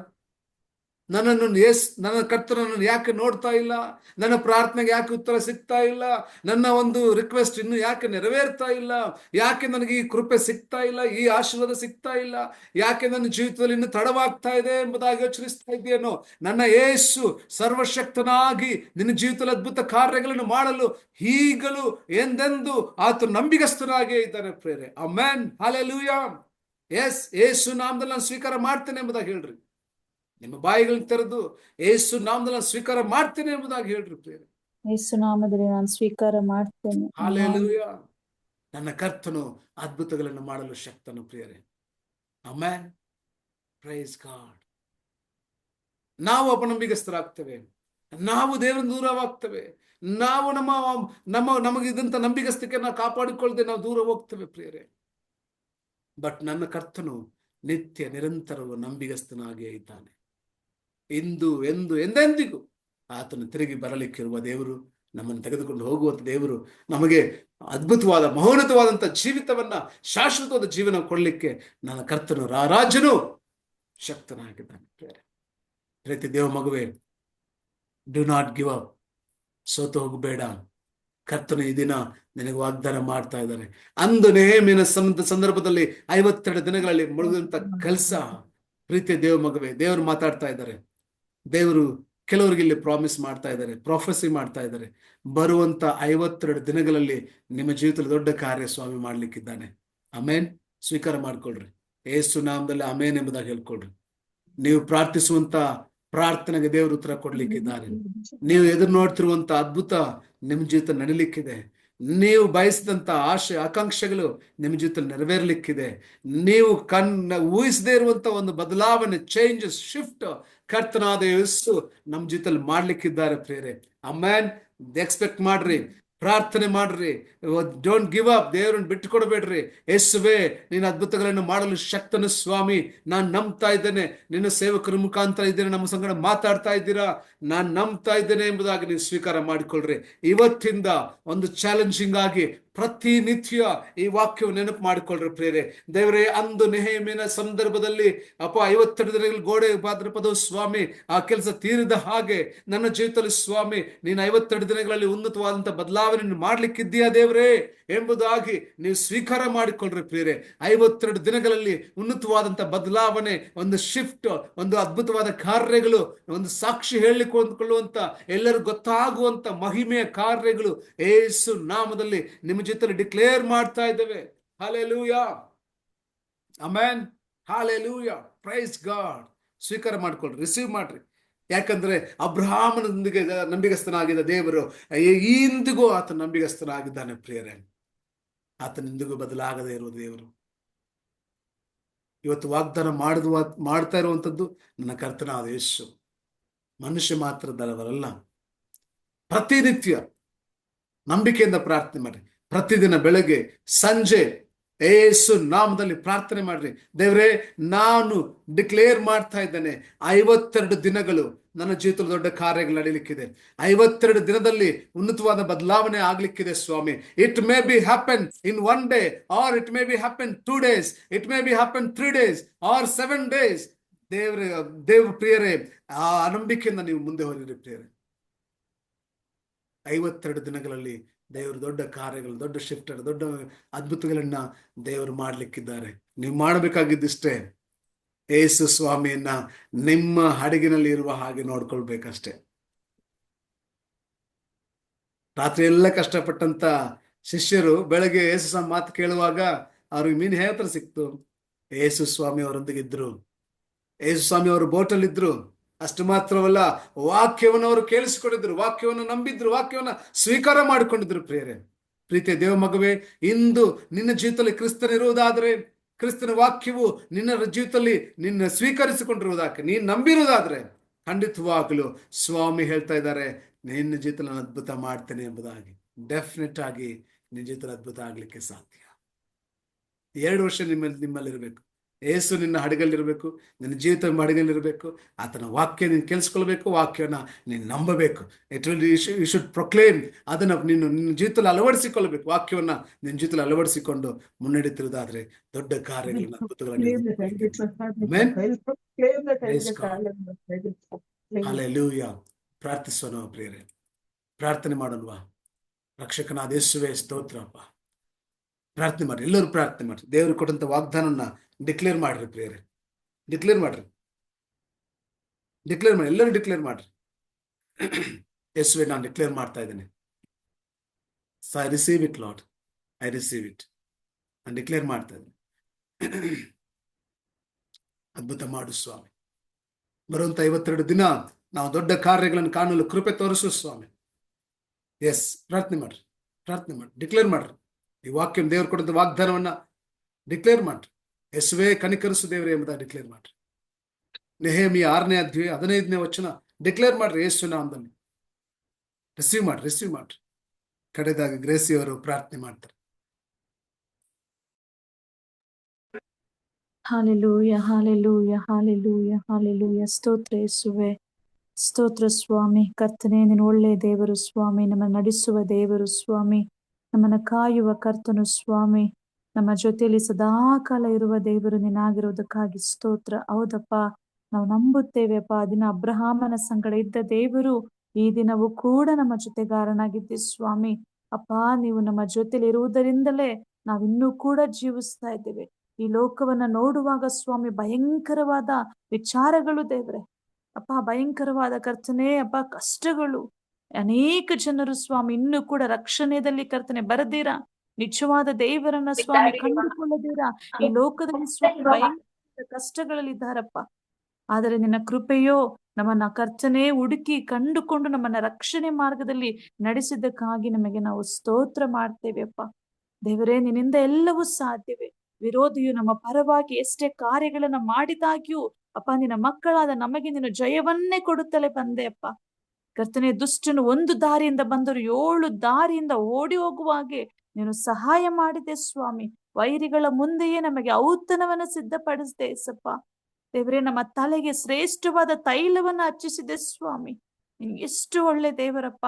ನನ್ನ ಕರ್ತನನ್ನು ಯಾಕೆ ನೋಡ್ತಾ ಇಲ್ಲ, ನನ್ನ ಪ್ರಾರ್ಥನೆಗೆ ಯಾಕೆ ಉತ್ತರ ಸಿಗ್ತಾ ಇಲ್ಲ, ನನ್ನ ಒಂದು ರಿಕ್ವೆಸ್ಟ್ ಇನ್ನು ಯಾಕೆ ನೆರವೇರ್ತಾ ಇಲ್ಲ, ಯಾಕೆ ನನಗೆ ಈ ಕೃಪೆ ಸಿಗ್ತಾ ಇಲ್ಲ, ಈ ಆಶೀರ್ವಾದ ಸಿಗ್ತಾ ಇಲ್ಲ, ಯಾಕೆ ನನ್ನ ಜೀವಿತದಲ್ಲಿ ಇನ್ನು ತಡವಾಗ್ತಾ ಇದೆ ಎಂಬುದಾಗಿ ಯೋಚಿಸ್ತಾ ಇದೆಯೇನೋ? ನನ್ನ ಯೇಸು ಸರ್ವಶಕ್ತನಾಗಿ ನಿನ್ನ ಜೀವಿತದಲ್ಲಿ ಅದ್ಭುತ ಕಾರ್ಯಗಳನ್ನು ಮಾಡಲು ಈಗಲೂ ಎಂದೆಂದು ಆತ ನಂಬಿಗಸ್ತನಾಗೇ ಇದ್ದಾನೆ ಪ್ರೇರೆ. Amen, hallelujah. ಎಸ್, ಯೇಸು ನಾಮದಲ್ಲಿ ನಾನು ಸ್ವೀಕಾರ ಮಾಡ್ತೇನೆ ಎಂಬುದಾಗಿ ಹೇಳ್ರಿ. ನಿಮ್ಮ ಬಾಯಿಗಳನ್ನ ತೆರೆದು ಯೇಸು ನಾಮದಲ್ಲಿ ನಾನು ಸ್ವೀಕಾರ ಮಾಡ್ತೇನೆ ಎಂಬುದಾಗಿ ಹೇಳ್ರಿ ಪ್ರೇರೆ. ಯೇಸು ನಾಮದಲ್ಲಿ ನಾನು ಸ್ವೀಕಾರ ಮಾಡ್ತೇನೆ. ಹಲ್ಲೆಲೂಯಾ. ನನ್ನ ಕರ್ತನು ಅದ್ಭುತಗಳನ್ನು ಮಾಡಲು ಶಕ್ತನು ಪ್ರಿಯರೇ. Amen, praise god. ನಾವು ಅಪನಂಬಿಗಸ್ತರಾಗ್ತೇವೆ, ನಾವು ದೇವರ ದೂರವಾಗ್ತೇವೆ, ನಾವು ನಮಗಿದಂತ ನಂಬಿಗಸ್ತಿಕೆ ನಾವು ಕಾಪಾಡಿಕೊಳ್ಳದೆ ನಾವು ದೂರ ಹೋಗ್ತೇವೆ ಪ್ರಿಯರೇ. ಬಟ್ ನನ್ನ ಕರ್ತನು ನಿತ್ಯ ನಿರಂತರವು ನಂಬಿಗಸ್ತನಾಗಿಯೇ ಇದ್ದಾನೆ. ಇಂದು ಎಂದು ಎಂದೆಂದಿಗೂ ಆತನು ತಿರುಗಿ ಬರಲಿಕ್ಕಿರುವ ದೇವರು, ನಮ್ಮನ್ನು ತೆಗೆದುಕೊಂಡು ಹೋಗುವಂತ ದೇವರು, ನಮಗೆ ಅದ್ಭುತವಾದ ಮಹೋನ್ನತವಾದಂಥ ಜೀವಿತವನ್ನ, ಶಾಶ್ವತವಾದ ಜೀವನ ಕೊಡಲಿಕ್ಕೆ ನನ್ನ ಕರ್ತನು ರಾಜನು ಶಕ್ತನಾಗಿದ್ದಾನೆ ಪ್ರಿಯರೇ. ಪ್ರೀತಿ ದೇವ ಮಗುವೆ, ಡು ನಾಟ್ ಗಿವ್ ಅಪ್. ಸೋತು ಹೋಗಬೇಡ. ಕರ್ತನು ಈ ದಿನ ನಿನಗೆ ವಾಗ್ದಾನ ಮಾಡ್ತಾ ಇದ್ದಾನೆ. ಅಂದು ನೆಹೆಮೀಯನ ಸಂದರ್ಭದಲ್ಲಿ 52 ದಿನಗಳಲ್ಲಿ ಮುಳುಗುವಂತ ಕೆಲಸ. ಪ್ರೀತಿಯ ದೇವ ಮಗುವೆ, ದೇವರು ಮಾತಾಡ್ತಾ ಇದ್ದಾರೆ. ದೇವರು ಕೆಲವರಿಗೆ ಇಲ್ಲಿ ಪ್ರಾಮಿಸ್ ಮಾಡ್ತಾ ಇದ್ದಾರೆ, ಪ್ರೊಫೆಸಿ ಮಾಡ್ತಾ ಇದ್ದಾರೆ. ಬರುವಂತ 52 ದಿನಗಳಲ್ಲಿ ನಿಮ್ಮ ಜೀವಿತದಲ್ಲಿ ದೊಡ್ಡ ಕಾರ್ಯ ಸ್ವಾಮಿ ಮಾಡ್ಲಿಕ್ಕಿದ್ದಾನೆ. ಅಮೇನ್. ಸ್ವೀಕಾರ ಮಾಡ್ಕೊಳ್ರಿ. ಯೇಸು ನಾಮದಲ್ಲಿ ಅಮೇನ್ ಎಂಬುದಾಗಿ ಹೇಳ್ಕೊಳ್ರಿ. ನೀವು ಪ್ರಾರ್ಥಿಸುವಂತ ಪ್ರಾರ್ಥನೆಗೆ ದೇವರು ಉತ್ತರ ಕೊಡ್ಲಿಕ್ಕಿದ್ದಾರೆ. ನೀವು ಎದುರು ನೋಡ್ತಿರುವಂತ ಅದ್ಭುತ ನಿಮ್ಮ ಜೀವಿತ ನಡಿಲಿಕ್ಕಿದೆ. ನೀವು ಬಯಸಿದಂತ ಆಶೆ ಆಕಾಂಕ್ಷೆಗಳು ನಿಮ್ಮ ಜೀವಿತದಲ್ಲಿ ನೆರವೇರ್ಲಿಕ್ಕಿದೆ. ನೀವು ಊಹಿಸದೇ ಇರುವಂತ ಒಂದು ಬದಲಾವಣೆ, ಚೇಂಜಸ್, ಶಿಫ್ಟ್ ಕರ್ತನಾದ ಯೇಸು ನಮ್ಮ ಜೀವಿತದಲ್ಲಿ ಮಾಡ್ಲಿಕ್ಕಿದ್ದಾರೆ ಪ್ರೇರೆ. ಅಮ್ಯಾನ್, ಎಕ್ಸ್ಪೆಕ್ಟ್ ಮಾಡ್ರಿ, ಪ್ರಾರ್ಥನೆ ಮಾಡ್ರಿ. Don't give up. ದೇವರನ್ನು ಬಿಟ್ಟು ಕೊಡಬೇಡ್ರಿ. ಯೇಸುವೇ, ನೀನು ಅದ್ಭುತಗಳನ್ನು ಮಾಡಲು ಶಕ್ತನು ಸ್ವಾಮಿ. ನಾನು ನಂಬ್ತಾ ಇದ್ದೇನೆ. ನಿನ್ನ ಸೇವಕರ ಮುಖಾಂತರ ಇದ್ದೇನೆ, ನಮ್ಮ ಸಂಗಡ ಮಾತಾಡ್ತಾ ಇದ್ದೀರಾ. ನಾನು ನಂಬ್ತಾ ಇದ್ದೇನೆ ಎಂಬುದಾಗಿ ನೀವು ಸ್ವೀಕಾರ ಮಾಡಿಕೊಳ್ಳ್ರಿ. ಇವತ್ತಿಂದ ಒಂದು ಚಾಲೆಂಜಿಂಗ್ ಆಗಿ ಪ್ರತಿನಿತ್ಯ ಈ ವಾಕ್ಯವು ನೆನಪು ಮಾಡಿಕೊಳ್ಳ್ರಿ ಪ್ರೇರೆ. ದೇವರೇ, ಅಂದು ನೆಹೆಮೀಯನ ಸಂದರ್ಭದಲ್ಲಿ 52 ದಿನಗಳಲ್ಲಿ ಗೋಡೆ ಭಾದ್ರಪದ ಸ್ವಾಮಿ ಆ ಕೆಲಸ ತೀರಿದ ಹಾಗೆ ನನ್ನ ಜೀವಿತದಲ್ಲಿ ಸ್ವಾಮಿ ನೀನು 52 ದಿನಗಳಲ್ಲಿ ಉನ್ನತವಾದಂತ ಬದಲಾವಣೆ ಮಾಡ್ಲಿಕ್ಕಿದ್ದೀಯಾ ದೇವರೇ ಎಂಬುದಾಗಿ ನೀವು ಸ್ವೀಕಾರ ಮಾಡಿಕೊಳ್ಳ್ರಿ ಪ್ರೇರೆ. 52 ದಿನಗಳಲ್ಲಿ ಉನ್ನತವಾದಂತ ಬದಲಾವಣೆ, ಒಂದು ಶಿಫ್ಟ್, ಒಂದು ಅದ್ಭುತವಾದ ಕಾರ್ಯಗಳು, ಒಂದು ಸಾಕ್ಷಿ ಹೇಳಿಕೊಳ್ಳುವಂತ, ಎಲ್ಲರೂ ಗೊತ್ತಾಗುವಂತ ಮಹಿಮೆಯ ಕಾರ್ಯಗಳು ಯೇಸು ನಾಮದಲ್ಲಿ ನಿಮ್ಮ ಜೊತೆ ಡಿಕ್ಲೇರ್ ಮಾಡ್ತಾ ಇದ್ದೇವೆ. Hallelujah, amen, hallelujah, praise god. ಸ್ವೀಕಾರ ಮಾಡ್ಕೊಳ್ರಿ, ರಿಸೀವ್ ಮಾಡ್ರಿ. ಯಾಕಂದ್ರೆ ಅಬ್ರಹಾಮನೊಂದಿಗೆ ನಂಬಿಗಸ್ತನಾಗಿದ್ದ ದೇವರು ಇಂದಿಗೂ ಆತ ನಂಬಿಗಸ್ತನಾಗಿದ್ದಾನೆ ಪ್ರಿಯರೇ. ಆತನಿಂದಿಗೂ ಬದಲಾಗದೇ ಇರುವ ದೇವರು. ಇವತ್ತು ವಾಗ್ದಾನ ಮಾಡ್ತಾ ಇರುವಂಥದ್ದು ನನ್ನ ಕರ್ತನಾದ ಯೇಸು. ಮನುಷ್ಯ ಮಾತ್ರದವರಲ್ಲ. ಪ್ರತಿನಿತ್ಯ ನಂಬಿಕೆಯಿಂದ ಪ್ರಾರ್ಥನೆ ಮಾಡ್ರಿ. ಪ್ರತಿದಿನ ಬೆಳಗ್ಗೆ ಸಂಜೆ ಯೇಸು ನಾಮದಲ್ಲಿ ಪ್ರಾರ್ಥನೆ ಮಾಡ್ರಿ. ದೇವರೇ, ನಾನು ಡಿಕ್ಲೇರ್ ಮಾಡ್ತಾ ಇದ್ದೇನೆ, 52 ದಿನಗಳು ನನ್ನ ಜೀವಿತದಲ್ಲಿ ದೊಡ್ಡ ಕಾರ್ಯಗಳು ನಡೀಲಿಕ್ಕಿದೆ. 52 ದಿನದಲ್ಲಿ ಉನ್ನತವಾದ ಬದಲಾವಣೆ ಆಗ್ಲಿಕ್ಕಿದೆ ಸ್ವಾಮಿ. It may be happen in 1 day, or it may be happen 2 days, it may be happen 3 days, or 7 days. ದೇವ ಪ್ರಿಯರೇ, ಆ ನಂಬಿಕೆಯಿಂದ ನೀವು ಮುಂದೆ ಹೋಗಿರಿ ಪ್ರಿಯರೇ. 52 ದಿನಗಳಲ್ಲಿ ದೇವರು ದೊಡ್ಡ ಕಾರ್ಯಗಳು, ದೊಡ್ಡ ಶಿಫ್ಟ್, ದೊಡ್ಡ ಅದ್ಭುತಗಳನ್ನ ದೇವರು ಮಾಡ್ಲಿಕ್ಕಿದ್ದಾರೆ. ನೀವು ಮಾಡಬೇಕಾಗಿದ್ದಿಷ್ಟೇ, ಯೇಸು ಸ್ವಾಮಿಯನ್ನ ನಿಮ್ಮ ಹಡಗಿನಲ್ಲಿ ಇರುವ ಹಾಗೆ ನೋಡ್ಕೊಳ್ಬೇಕಷ್ಟೇ. ರಾತ್ರಿ ಎಲ್ಲ ಕಷ್ಟಪಟ್ಟಂತ ಶಿಷ್ಯರು ಬೆಳಗ್ಗೆ ಯೇಸು ಸ್ವಾಮಿ ಮಾತು ಕೇಳುವಾಗ ಅವ್ರಿಗೆ ಮೀನು ಯಾವ ತರ ಸಿಕ್ತು? ಯೇಸು ಸ್ವಾಮಿ ಅವರೊಂದಿಗೆ ಇದ್ರು. ಯೇಸು ಸ್ವಾಮಿ ಅವರು ಬೋಟಲ್ಲಿ ಇದ್ರು. ಅಷ್ಟು ಮಾತ್ರವಲ್ಲ, ವಾಕ್ಯವನ್ನು ಅವರು ಕೇಳಿಸಿಕೊಂಡಿದ್ರು, ವಾಕ್ಯವನ್ನು ನಂಬಿದ್ರು, ವಾಕ್ಯವನ್ನು ಸ್ವೀಕಾರ ಮಾಡಿಕೊಂಡಿದ್ರು ಪ್ರಿಯರೇ. ಪ್ರೀತಿಯ ದೇವ ಮಗುವೆ, ಇಂದು ನಿನ್ನ ಜೀವಿತದಲ್ಲಿ ಕ್ರಿಸ್ತನಿರುವುದಾದ್ರೆ, ಕ್ರಿಸ್ತನ ವಾಕ್ಯವು ನಿನ್ನ ಜೀವಿತದಲ್ಲಿ ನಿನ್ನ ಸ್ವೀಕರಿಸಿಕೊಂಡಿರುವುದಾಕೆ ನೀನು ನಂಬಿರುವುದಾದ್ರೆ, ಖಂಡಿತವಾಗಲು ಸ್ವಾಮಿ ಹೇಳ್ತಾ ಇದ್ದಾರೆ, ನಿನ್ನ ಜೀವಿತದಲ್ಲಿ ನಾನು ಅದ್ಭುತ ಮಾಡ್ತೇನೆ ಎಂಬುದಾಗಿ. ಡೆಫಿನೆಟ್ ಆಗಿ ನಿನ್ನ ಜೀವಿತದಲ್ಲಿ ಅದ್ಭುತ ಆಗ್ಲಿಕ್ಕೆ ಸಾಧ್ಯ. 2 ವರ್ಷ ನಿಮ್ಮಲ್ಲಿರ್ಬೇಕು. ಏಸು ನಿನ್ನ ಹಡಗಲ್ಲಿರಬೇಕು, ನಿನ್ನ ಜೀವಿತ ಹಡಗಲ್ಲಿರಬೇಕು. ಆತನ ವಾಕ್ಯ ನೀನು ಕೇಳಿಸ್ಕೊಳ್ಬೇಕು, ವಾಕ್ಯನ ನೀನು ನಂಬಬೇಕು. You should proclaim. ಅದನ್ನು ನಿನ್ನ ಜೀವಿತದಲ್ಲಿ ಅಳವಡಿಸಿಕೊಳ್ಬೇಕು. ವಾಕ್ಯವನ್ನ ನಿನ್ನ ಜೀವಿತದಲ್ಲಿ ಅಳವಡಿಸಿಕೊಂಡು ಮುನ್ನಡೆತಿರುವುದಾದ್ರೆ ದೊಡ್ಡ ಕಾರ್ಯಗಳನ್ನ, ಅದ್ಭುತಗಳನ್ನು ಹಲ್ಲೆಲೂಯಾ. ಪ್ರಾರ್ಥಿಸೋಣ ಪ್ರಿಯರೇ, ಪ್ರಾರ್ಥನೆ ಮಾಡೋಣವಾ? ರಕ್ಷಕನಾದ ಯೇಸುವೇ ಸ್ತೋತ್ರಪ್ಪ. ಪ್ರಾರ್ಥನೆ ಮಾಡ್ರಿ, ಎಲ್ಲರೂ ಪ್ರಾರ್ಥನೆ ಮಾಡ್ರಿ. ದೇವರು ಕೊಟ್ಟಂತ ವಾಗ್ದಾನವನ್ನ ಡಿಕ್ಲೇರ್ ಮಾಡ್ರಿ ಪ್ರಿಯರೇ, ಡಿಕ್ಲೇರ್ ಮಾಡ್ರಿ, ಡಿಕ್ಲೇರ್ ಮಾಡಿ, ಎಲ್ಲರೂ ಡಿಕ್ಲೇರ್ ಮಾಡ್ರಿ. ಯೇಸುವೇ, ನಾನು ಡಿಕ್ಲೇರ್ ಮಾಡ್ತಾ ಇದ್ದೇನೆ. So I receive it lord, I receive it. ನಾನು ಡಿಕ್ಲೇರ್ ಮಾಡ್ತಾ ಇದ್ದೇನೆ. ಅದ್ಭುತ ಮಾಡು ಸ್ವಾಮಿ. ಬರುವಂತ 52 ದಿನ ನಾವು ದೊಡ್ಡ ಕಾರ್ಯಗಳನ್ನು ಕಾಣಲು ಕೃಪೆ ತೋರಿಸು ಸ್ವಾಮಿ. ಎಸ್, ಪ್ರಾರ್ಥನೆ ಮಾಡ್ರಿ, ಪ್ರಾರ್ಥನೆ ಮಾಡ್ರಿ, ಡಿಕ್ಲೇರ್ ಮಾಡ್ರಿ. ಈ ವಾಕ್ಯ ದೇವ್ರು ಕೊಟ್ಟಂತ ವಾಗ್ದಾನವನ್ನ ಡಿಕ್ಲೇರ್ ಮಾಡ್ರಿ. ಯೇಸುವೇ ಕನಿಕರಿಸು ದೇವರೇ ಎಂಬುದಾಗಿ ಡಿಕ್ಲೇರ್ ಮಾಡ್ರಿ. ನೆಹೆಮೀಯ 6ನೇ ಅಧ್ಯಾಯ 15ನೇ ವಚನ ಡಿಕ್ಲೇರ್ ಮಾಡ್ರಿ. ಯೇಸು ನಾಮದಲ್ಲಿ ರಿಸೀವ್ ಮಾಡ್ರಿ, ರಿಸೀವ್ ಮಾಡ್ರಿ. ಕಡೆದಾಗಿ ಗ್ರೇಸಿ ಅವರು ಪ್ರಾರ್ಥನೆ ಮಾಡ್ತಾರೆ. Hallelujah, hallelujah, hallelujah, hallelujah. ಸ್ತೋತ್ರ ಯೇಸುವೆ, ಸ್ತೋತ್ರ ಸ್ವಾಮಿ. ಕರ್ತನೇ, ನೀನು ಒಳ್ಳೆಯ ದೇವರು ಸ್ವಾಮಿ, ನಮ್ಮನ್ನು ನಡೆಸುವ ದೇವರು ಸ್ವಾಮಿ, ನಮ್ಮನ್ನು ಕಾಯುವ ಕರ್ತನು ಸ್ವಾಮಿ, ನಮ್ಮ ಜೊತೆಯಲ್ಲಿ ಸದಾಕಾಲ ಇರುವ ದೇವರು ನೀನಾಗಿರುವುದಕ್ಕಾಗಿ ಸ್ತೋತ್ರ. ಹೌದಪ್ಪ, ನಾವು ನಂಬುತ್ತೇವೆಪ್ಪ. ಆ ದಿನ ಅಬ್ರಹಾಮನ ಸಂಗಡ ಇದ್ದ ದೇವರು ಈ ದಿನವೂ ಕೂಡ ನಮ್ಮ ಜೊತೆಗಾರನಾಗಿದ್ದೆ ಸ್ವಾಮಿ. ಅಪ್ಪ, ನೀವು ನಮ್ಮ ಜೊತೆಲಿ ಇರುವುದರಿಂದಲೇ ನಾವಿನ್ನೂ ಕೂಡ ಜೀವಿಸ್ತಾ ಇದ್ದೇವೆ. ಈ ಲೋಕವನ್ನ ನೋಡುವಾಗ ಸ್ವಾಮಿ ಭಯಂಕರವಾದ ವಿಚಾರಗಳು ದೇವ್ರೆ ಅಪ್ಪ, ಭಯಂಕರವಾದ ಕರ್ತನೆ ಅಪ್ಪ, ಕಷ್ಟಗಳು. ಅನೇಕ ಜನರು ಸ್ವಾಮಿ ಇನ್ನೂ ಕೂಡ ರಕ್ಷಣೆಯಲ್ಲಿ ಕರ್ತನೆ ಬರದಿರ, ನಿಜವಾದ ದೇವರನ್ನ ಸ್ವಾಮಿ ಕಂಡುಕೊಳ್ಳದಿರ ಈ ಲೋಕದಲ್ಲಿ ಸ್ವಾಮಿ ಭಯಂಕರ ಕಷ್ಟಗಳಲ್ಲಿ ಇದ್ದಾರಪ್ಪ. ಆದರೆ ನಿನ್ನ ಕೃಪೆಯೋ ನಮ್ಮನ್ನ ಕರ್ತನೆ ಹುಡುಕಿ ಕಂಡುಕೊಂಡು ನಮ್ಮನ್ನ ರಕ್ಷಣೆ ಮಾರ್ಗದಲ್ಲಿ ನಡೆಸಿದ್ದಕ್ಕಾಗಿ ನಮಗೆ ನಾವು ಸ್ತೋತ್ರ ಮಾಡ್ತೇವೆ ಅಪ್ಪ. ದೇವರೇ, ನಿನ್ನಿಂದ ಎಲ್ಲವೂ ಸಾಧ್ಯವೇ. ವಿರೋಧಿಯು ನಮ್ಮ ಪರವಾಗಿ ಎಷ್ಟೇ ಕಾರ್ಯಗಳನ್ನ ಮಾಡಿದಾಗ್ಯೂ ಅಪ್ಪ, ನಿನ್ನ ಮಕ್ಕಳಾದ ನಮಗೆ ನೀನು ಜಯವನ್ನೇ ಕೊಡುತ್ತಲೇ ಬಂದೆ ಅಪ್ಪ. ಕರ್ತನೆ, ದುಷ್ಟನು ಒಂದು ದಾರಿಯಿಂದ ಬಂದರು 7 ದಾರಿಯಿಂದ ಓಡಿ ಹೋಗುವ ಹಾಗೆ ನೀನು ಸಹಾಯ ಮಾಡಿದೆ ಸ್ವಾಮಿ. ವೈರಿಗಳ ಮುಂದೆಯೇ ನಮಗೆ ಔತಣವನ್ನ ಸಿದ್ಧಪಡಿಸಿದೆ ಏಸಪ್ಪ. ದೇವರೇ, ನಮ್ಮ ತಲೆಗೆ ಶ್ರೇಷ್ಠವಾದ ತೈಲವನ್ನ ಹಚ್ಚಿಸಿದೆ ಸ್ವಾಮಿ. ನಿನ್ಗೆ ಎಷ್ಟು ಒಳ್ಳೆ ದೇವರಪ್ಪ,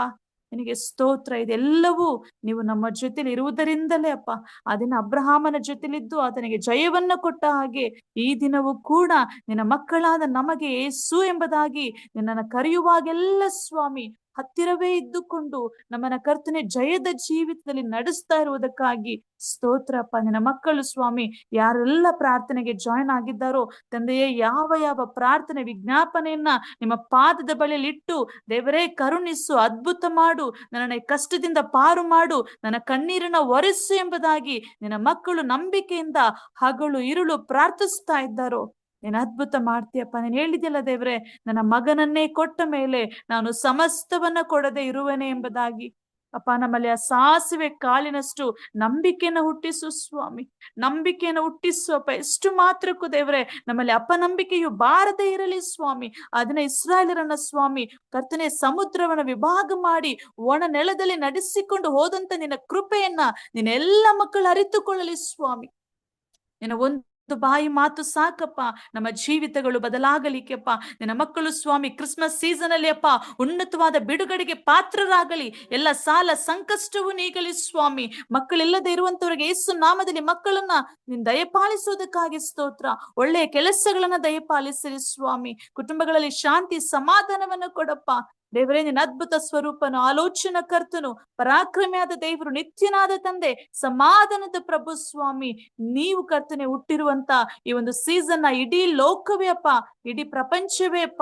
ನಿನಗೆ ಸ್ತೋತ್ರ. ಇದೆಲ್ಲವೂ ನೀವು ನಮ್ಮ ಜೊತೆಲಿ ಇರುವುದರಿಂದಲೇ ಅಪ್ಪ. ಆ ದಿನ ಅಬ್ರಹಾಮನ ಜೊತೆಲಿದ್ದು ಆತನಿಗೆ ಜಯವನ್ನ ಕೊಟ್ಟ ಹಾಗೆ ಈ ದಿನವೂ ಕೂಡ ನಿನ್ನ ಮಕ್ಕಳಾದ ನಮಗೆ ಯೇಸು ಎಂಬುದಾಗಿ ನಿನ್ನನ್ನು ಕರೆಯುವಾಗೆಲ್ಲ ಸ್ವಾಮಿ ಹತ್ತಿರವೇ ಇದ್ದುಕೊಂಡು ನಮ್ಮನ್ನ ಕರ್ತನೆ ಜಯದ ಜೀವಿತದಲ್ಲಿ ನಡೆಸ್ತಾ ಇರುವುದಕ್ಕಾಗಿ ಸ್ತೋತ್ರಪ್ಪ. ನಿನ್ನ ಮಕ್ಕಳು ಸ್ವಾಮಿ ಯಾರೆಲ್ಲ ಪ್ರಾರ್ಥನೆಗೆ ಜಾಯಿನ್ ಆಗಿದ್ದಾರೋ ತಂದೆಯೇ, ಯಾವ ಯಾವ ಪ್ರಾರ್ಥನೆ ವಿಜ್ಞಾಪನೆಯನ್ನ ನಿಮ್ಮ ಪಾದದ ಬಳಿಯಲ್ಲಿ ಇಟ್ಟು ದೇವರೇ ಕರುಣಿಸು, ಅದ್ಭುತ ಮಾಡು, ನನ್ನ ಕಷ್ಟದಿಂದ ಪಾರು ಮಾಡು, ನನ್ನ ಕಣ್ಣೀರನ್ನ ಒರೆಸು ಎಂಬುದಾಗಿ ನಿನ್ನ ಮಕ್ಕಳು ನಂಬಿಕೆಯಿಂದ ಹಗಲು ಇರುಳು ಪ್ರಾರ್ಥಿಸ್ತಾ ಇದ್ದಾರೋ ನೀನು ಅದ್ಭುತ ಮಾಡ್ತೀಯಪ್ಪ. ನೀನು ಹೇಳಿದ್ಯಲ್ಲ ದೇವ್ರೆ, ನನ್ನ ಮಗನನ್ನೇ ಕೊಟ್ಟ ಮೇಲೆ ನಾನು ಸಮಸ್ತವನ್ನ ಕೊಡದೆ ಇರುವೆನೆ ಎಂಬುದಾಗಿ. ಅಪ್ಪ, ನಮ್ಮಲ್ಲಿ ಆ ಸಾಸಿವೆ ಕಾಲಿನಷ್ಟು ನಂಬಿಕೆಯನ್ನು ಹುಟ್ಟಿಸು ಸ್ವಾಮಿ, ನಂಬಿಕೆಯನ್ನು ಹುಟ್ಟಿಸು ಅಪ್ಪ. ಎಷ್ಟು ಮಾತ್ರಕ್ಕೂ ದೇವ್ರೆ ನಮ್ಮಲ್ಲಿ ಅಪನಂಬಿಕೆಯು ಬಾರದೇ ಇರಲಿ ಸ್ವಾಮಿ. ಅದನ್ನ ಇಸ್ರಾಯೇಲರನ್ನ ಸ್ವಾಮಿ ಕರ್ತನೆ ಸಮುದ್ರವನ್ನ ವಿಭಾಗ ಮಾಡಿ ಒಣ ನೆಲದಲ್ಲಿ ನಡೆಸಿಕೊಂಡು ಹೋದಂತ ನಿನ್ನ ಕೃಪೆಯನ್ನ ನಿನ್ನ ಎಲ್ಲ ಮಕ್ಕಳು ಅರಿತುಕೊಳ್ಳಲಿ ಸ್ವಾಮಿ. ನಿನ್ನ ಒಂದು ಬಾಯಿ ಮಾತು ಸಾಕಪ್ಪ, ನಮ್ಮ ಜೀವಿತಗಳು ಬದಲಾಗಲಿಕ್ಕೆಪ್ಪ. ನಿನ್ನ ಮಕ್ಕಳು ಸ್ವಾಮಿ ಕ್ರಿಸ್ಮಸ್ ಸೀಸನ್ ಅಲ್ಲಿ ಅಪ್ಪ ಉನ್ನತವಾದ ಬಿಡುಗಡೆಗೆ ಪಾತ್ರರಾಗಲಿ. ಎಲ್ಲ ಸಾಲ ಸಂಕಷ್ಟವೂ ನೀಗಲಿ ಸ್ವಾಮಿ. ಮಕ್ಕಳಿಲ್ಲದೆ ಇರುವಂತವರಿಗೆ ಯೇಸು ನಾಮದಲ್ಲಿ ಮಕ್ಕಳನ್ನ ನೀನ್ ದಯಪಾಲಿಸುವುದಕ್ಕಾಗಿ ಸ್ತೋತ್ರ. ಒಳ್ಳೆಯ ಕೆಲಸಗಳನ್ನ ದಯಪಾಲಿಸಿರಿ ಸ್ವಾಮಿ. ಕುಟುಂಬಗಳಲ್ಲಿ ಶಾಂತಿ ಸಮಾಧಾನವನ್ನ ಕೊಡಪ್ಪ. ದೇವರೇ, ನಿನ್ನ ಅದ್ಭುತ ಸ್ವರೂಪನು, ಆಲೋಚನಾ ಕರ್ತನು, ಪರಾಕ್ರಮಿಯಾದ ದೇವರು, ನಿತ್ಯನಾದ ತಂದೆ, ಸಮಾಧಾನದ ಪ್ರಭು ಸ್ವಾಮಿ. ನೀವು ಕರ್ತನೆ ಹುಟ್ಟಿರುವಂತ ಈ ಒಂದು ಸೀಸನ್ ಇಡೀ ಲೋಕವೇ ಅಪ್ಪ, ಇಡೀ ಪ್ರಪಂಚವೇ ಅಪ್ಪ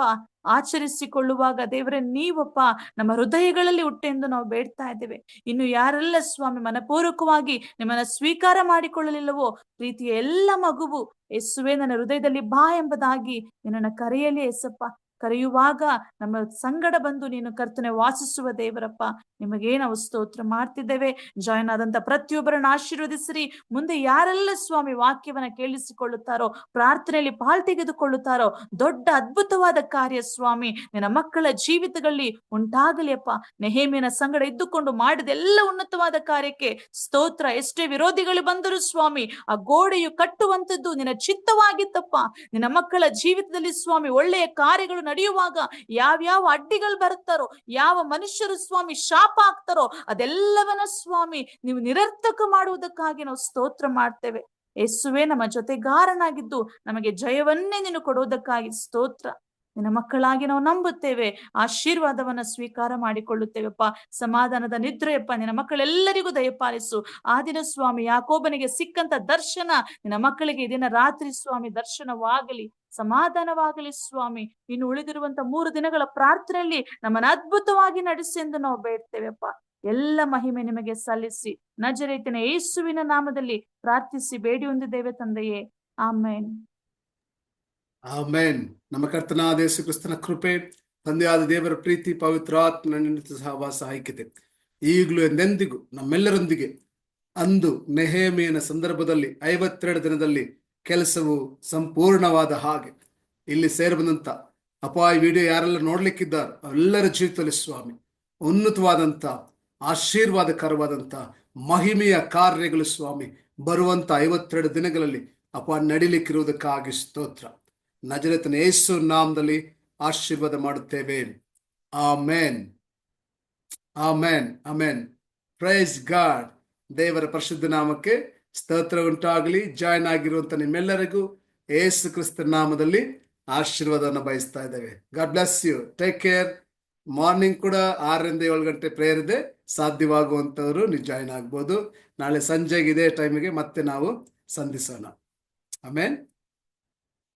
ಆಚರಿಸಿಕೊಳ್ಳುವಾಗ ದೇವರೇ ನೀವಪ್ಪ ನಮ್ಮ ಹೃದಯಗಳಲ್ಲಿ ಹುಟ್ಟೆಂದು ನಾವು ಬೇಡ್ತಾ ಇದ್ದೇವೆ. ಇನ್ನು ಯಾರೆಲ್ಲ ಸ್ವಾಮಿ ಮನಪೂರ್ವಕವಾಗಿ ನಿಮ್ಮನ್ನ ಸ್ವೀಕಾರ ಮಾಡಿಕೊಳ್ಳಲಿಲ್ಲವೋ ಪ್ರೀತಿಯ ಎಲ್ಲ ಮಗುವು ಯೇಸುವೆ ನನ್ನ ಹೃದಯದಲ್ಲಿ ಬಾ ಎಂಬುದಾಗಿ ನಿನ್ನನ್ನು ಕರೆಯಲಿ ಏಸಪ್ಪ. ಕರೆಯುವಾಗ ನಮ್ಮ ಸಂಗಡ ಬಂದು ನೀನು ಕರ್ತನೆ ವಾಸಿಸುವ ದೇವರಪ್ಪ. ನಿಮಗೆ ನಾವು ಸ್ತೋತ್ರ ಮಾಡ್ತಿದ್ದೇವೆ. ಜಾಯ್ನ್ ಆದಂತ ಪ್ರತಿಯೊಬ್ಬರನ್ನ ಆಶೀರ್ವದಿಸಿರಿ. ಮುಂದೆ ಯಾರೆಲ್ಲ ಸ್ವಾಮಿ ವಾಕ್ಯವನ್ನ ಕೇಳಿಸಿಕೊಳ್ಳುತ್ತಾರೋ, ಪ್ರಾರ್ಥನೆಯಲ್ಲಿ ಪಾಲ್ ತೆಗೆದುಕೊಳ್ಳುತ್ತಾರೋ, ದೊಡ್ಡ ಅದ್ಭುತವಾದ ಕಾರ್ಯ ಸ್ವಾಮಿ ನಿನ್ನ ಮಕ್ಕಳ ಜೀವಿತಗಳಲ್ಲಿ ಉಂಟಾಗಲಿ ಅಪ್ಪ. ನೆಹೇಮಿಯನ ಸಂಗಡ ಇದ್ದುಕೊಂಡು ಮಾಡಿದೆಲ್ಲ ಉನ್ನತವಾದ ಕಾರ್ಯಕ್ಕೆ ಸ್ತೋತ್ರ. ಎಷ್ಟೇ ವಿರೋಧಿಗಳು ಬಂದರೂ ಸ್ವಾಮಿ ಆ ಗೋಡೆಯು ಕಟ್ಟುವಂತದ್ದು ನಿನ್ನ ಚಿತ್ತವಾಗಿತ್ತಪ್ಪ. ನಿನ್ನ ಮಕ್ಕಳ ಜೀವಿತದಲ್ಲಿ ಸ್ವಾಮಿ ಒಳ್ಳೆಯ ಕಾರ್ಯಗಳು ನಡೆಯುವಾಗ ಯಾವ್ಯಾವ ಅಡ್ಡಿಗಳು ಬರುತ್ತಾರೋ, ಯಾವ ಮನುಷ್ಯರು ಸ್ವಾಮಿ ಶಾಪ ಆಗ್ತಾರೋ, ಅದೆಲ್ಲವನ್ನ ಸ್ವಾಮಿ ನೀವು ನಿರರ್ಥಕ ಮಾಡುವುದಕ್ಕಾಗಿ ನಾವು ಸ್ತೋತ್ರ ಮಾಡ್ತೇವೆ. ಯೇಸುವೆ ನಮ್ಮ ಜೊತೆಗಾರನಾಗಿದ್ದು ನಮಗೆ ಜಯವನ್ನೇ ನೀನು ಕೊಡುವುದಕ್ಕಾಗಿ ಸ್ತೋತ್ರ. ನಿನ್ನ ಮಕ್ಕಳಾಗಿ ನಾವು ನಂಬುತ್ತೇವೆ, ಆಶೀರ್ವಾದವನ್ನ ಸ್ವೀಕಾರ ಮಾಡಿಕೊಳ್ಳುತ್ತೇವೆಪ್ಪ. ಸಮಾಧಾನದ ನಿದ್ರೆಯಪ್ಪ ನಿನ್ನ ಮಕ್ಕಳೆಲ್ಲರಿಗೂ ದಯಪಾಲಿಸು. ಆ ದಿನ ಸ್ವಾಮಿ ಯಾಕೋಬನಿಗೆ ಸಿಕ್ಕಂತ ದರ್ಶನ ನಿನ್ನ ಮಕ್ಕಳಿಗೆ ಈ ದಿನ ರಾತ್ರಿ ಸ್ವಾಮಿ ದರ್ಶನವಾಗಲಿ, ಸಮಾಧಾನವಾಗಲಿ ಸ್ವಾಮಿ. ಇನ್ನು ಉಳಿದಿರುವಂತ 3 ದಿನಗಳ ಪ್ರಾರ್ಥನೆಯಲ್ಲಿ ನಮ್ಮನ್ನ ಅದ್ಭುತವಾಗಿ ನಡೆಸಿ ಎಂದು ನಾವು ಬೇಡ್ತೇವೆಪ್ಪ. ಎಲ್ಲ ಮಹಿಮೆ ನಿಮಗೆ ಸಲ್ಲಿಸಿ ನಜರೇತಿನ ಯೇಸುವಿನ ನಾಮದಲ್ಲಿ ಪ್ರಾರ್ಥಿಸಿ ಬೇಡಿ ಹೊಂದಿದ್ದೇವೆ ತಂದೆಯೇ, ಆಮೇನ್. ಆಮೇನ್. ನಮ್ಮ ಕರ್ತನಾದ ಯೇಸು ಕ್ರಿಸ್ತನ ಕೃಪೆ, ತಂದೆಯಾದ ದೇವರ ಪ್ರೀತಿ, ಪವಿತ್ರಾತ್ಮನ ಸಹವಾಸ ಐಕ್ಯತೆ ಈಗಲೂ ಎಂದೆಂದಿಗೂ ನಮ್ಮೆಲ್ಲರೊಂದಿಗೆ. ಅಂದು ನೆಹೇಮಿಯನ ಸಂದರ್ಭದಲ್ಲಿ 52 ದಿನದಲ್ಲಿ ಕೆಲಸವು ಸಂಪೂರ್ಣವಾದ ಹಾಗೆ ಇಲ್ಲಿ ಸೇರಿಬಂದಂತ ಅಪಾಯ ವಿಡಿಯೋ ಯಾರೆಲ್ಲ ನೋಡ್ಲಿಕ್ಕಿದ್ದಾರೋ ಅವರೆಲ್ಲರ ಜೀವಿತದಲ್ಲಿ ಸ್ವಾಮಿ ಉನ್ನತವಾದಂತ ಆಶೀರ್ವಾದಕರವಾದಂತ ಮಹಿಮೆಯ ಕಾರ್ಯಗಳು ಸ್ವಾಮಿ ಬರುವಂತ 52 ದಿನಗಳಲ್ಲಿ ನಡಿಲಿಕ್ಕಿರುವುದಕ್ಕಾಗಿ ಸ್ತೋತ್ರ. ನಜರೇತಿನ ಯೇಸು ನಾಮದಲ್ಲಿ ಆಶೀರ್ವಾದ ಮಾಡುತ್ತೇವೆ. Amen, amen, amen. Praise God. ದೇವರ ಪರಿಶುದ್ಧ ನಾಮಕ್ಕೆ ಸ್ತೋತ್ರ ಉಂಟಾಗಲಿ. ಜಾಯ್ನ್ ಆಗಿರುವಂತ ನಿಮ್ಮೆಲ್ಲರಿಗೂ ಯೇಸು ಕ್ರಿಸ್ತ ನಾಮದಲ್ಲಿ ಆಶೀರ್ವಾದವನ್ನು ಬಯಸ್ತಾ ಇದ್ದೇವೆ. God bless you. Take care. Morning ಕೂಡ 6 ರಿಂದ 7 ಗಂಟೆ ಪ್ರೇಯರ್ ಇದೆ. ಸಾಧ್ಯವಾಗುವಂತವರು ನೀವು ಜಾಯ್ನ್ ಆಗ್ಬೋದು. ನಾಳೆ ಸಂಜೆಗೆ ಇದೇ ಟೈಮಿಗೆ ಮತ್ತೆ ನಾವು ಸಂಧಿಸೋಣ. ಆಮೇನ್.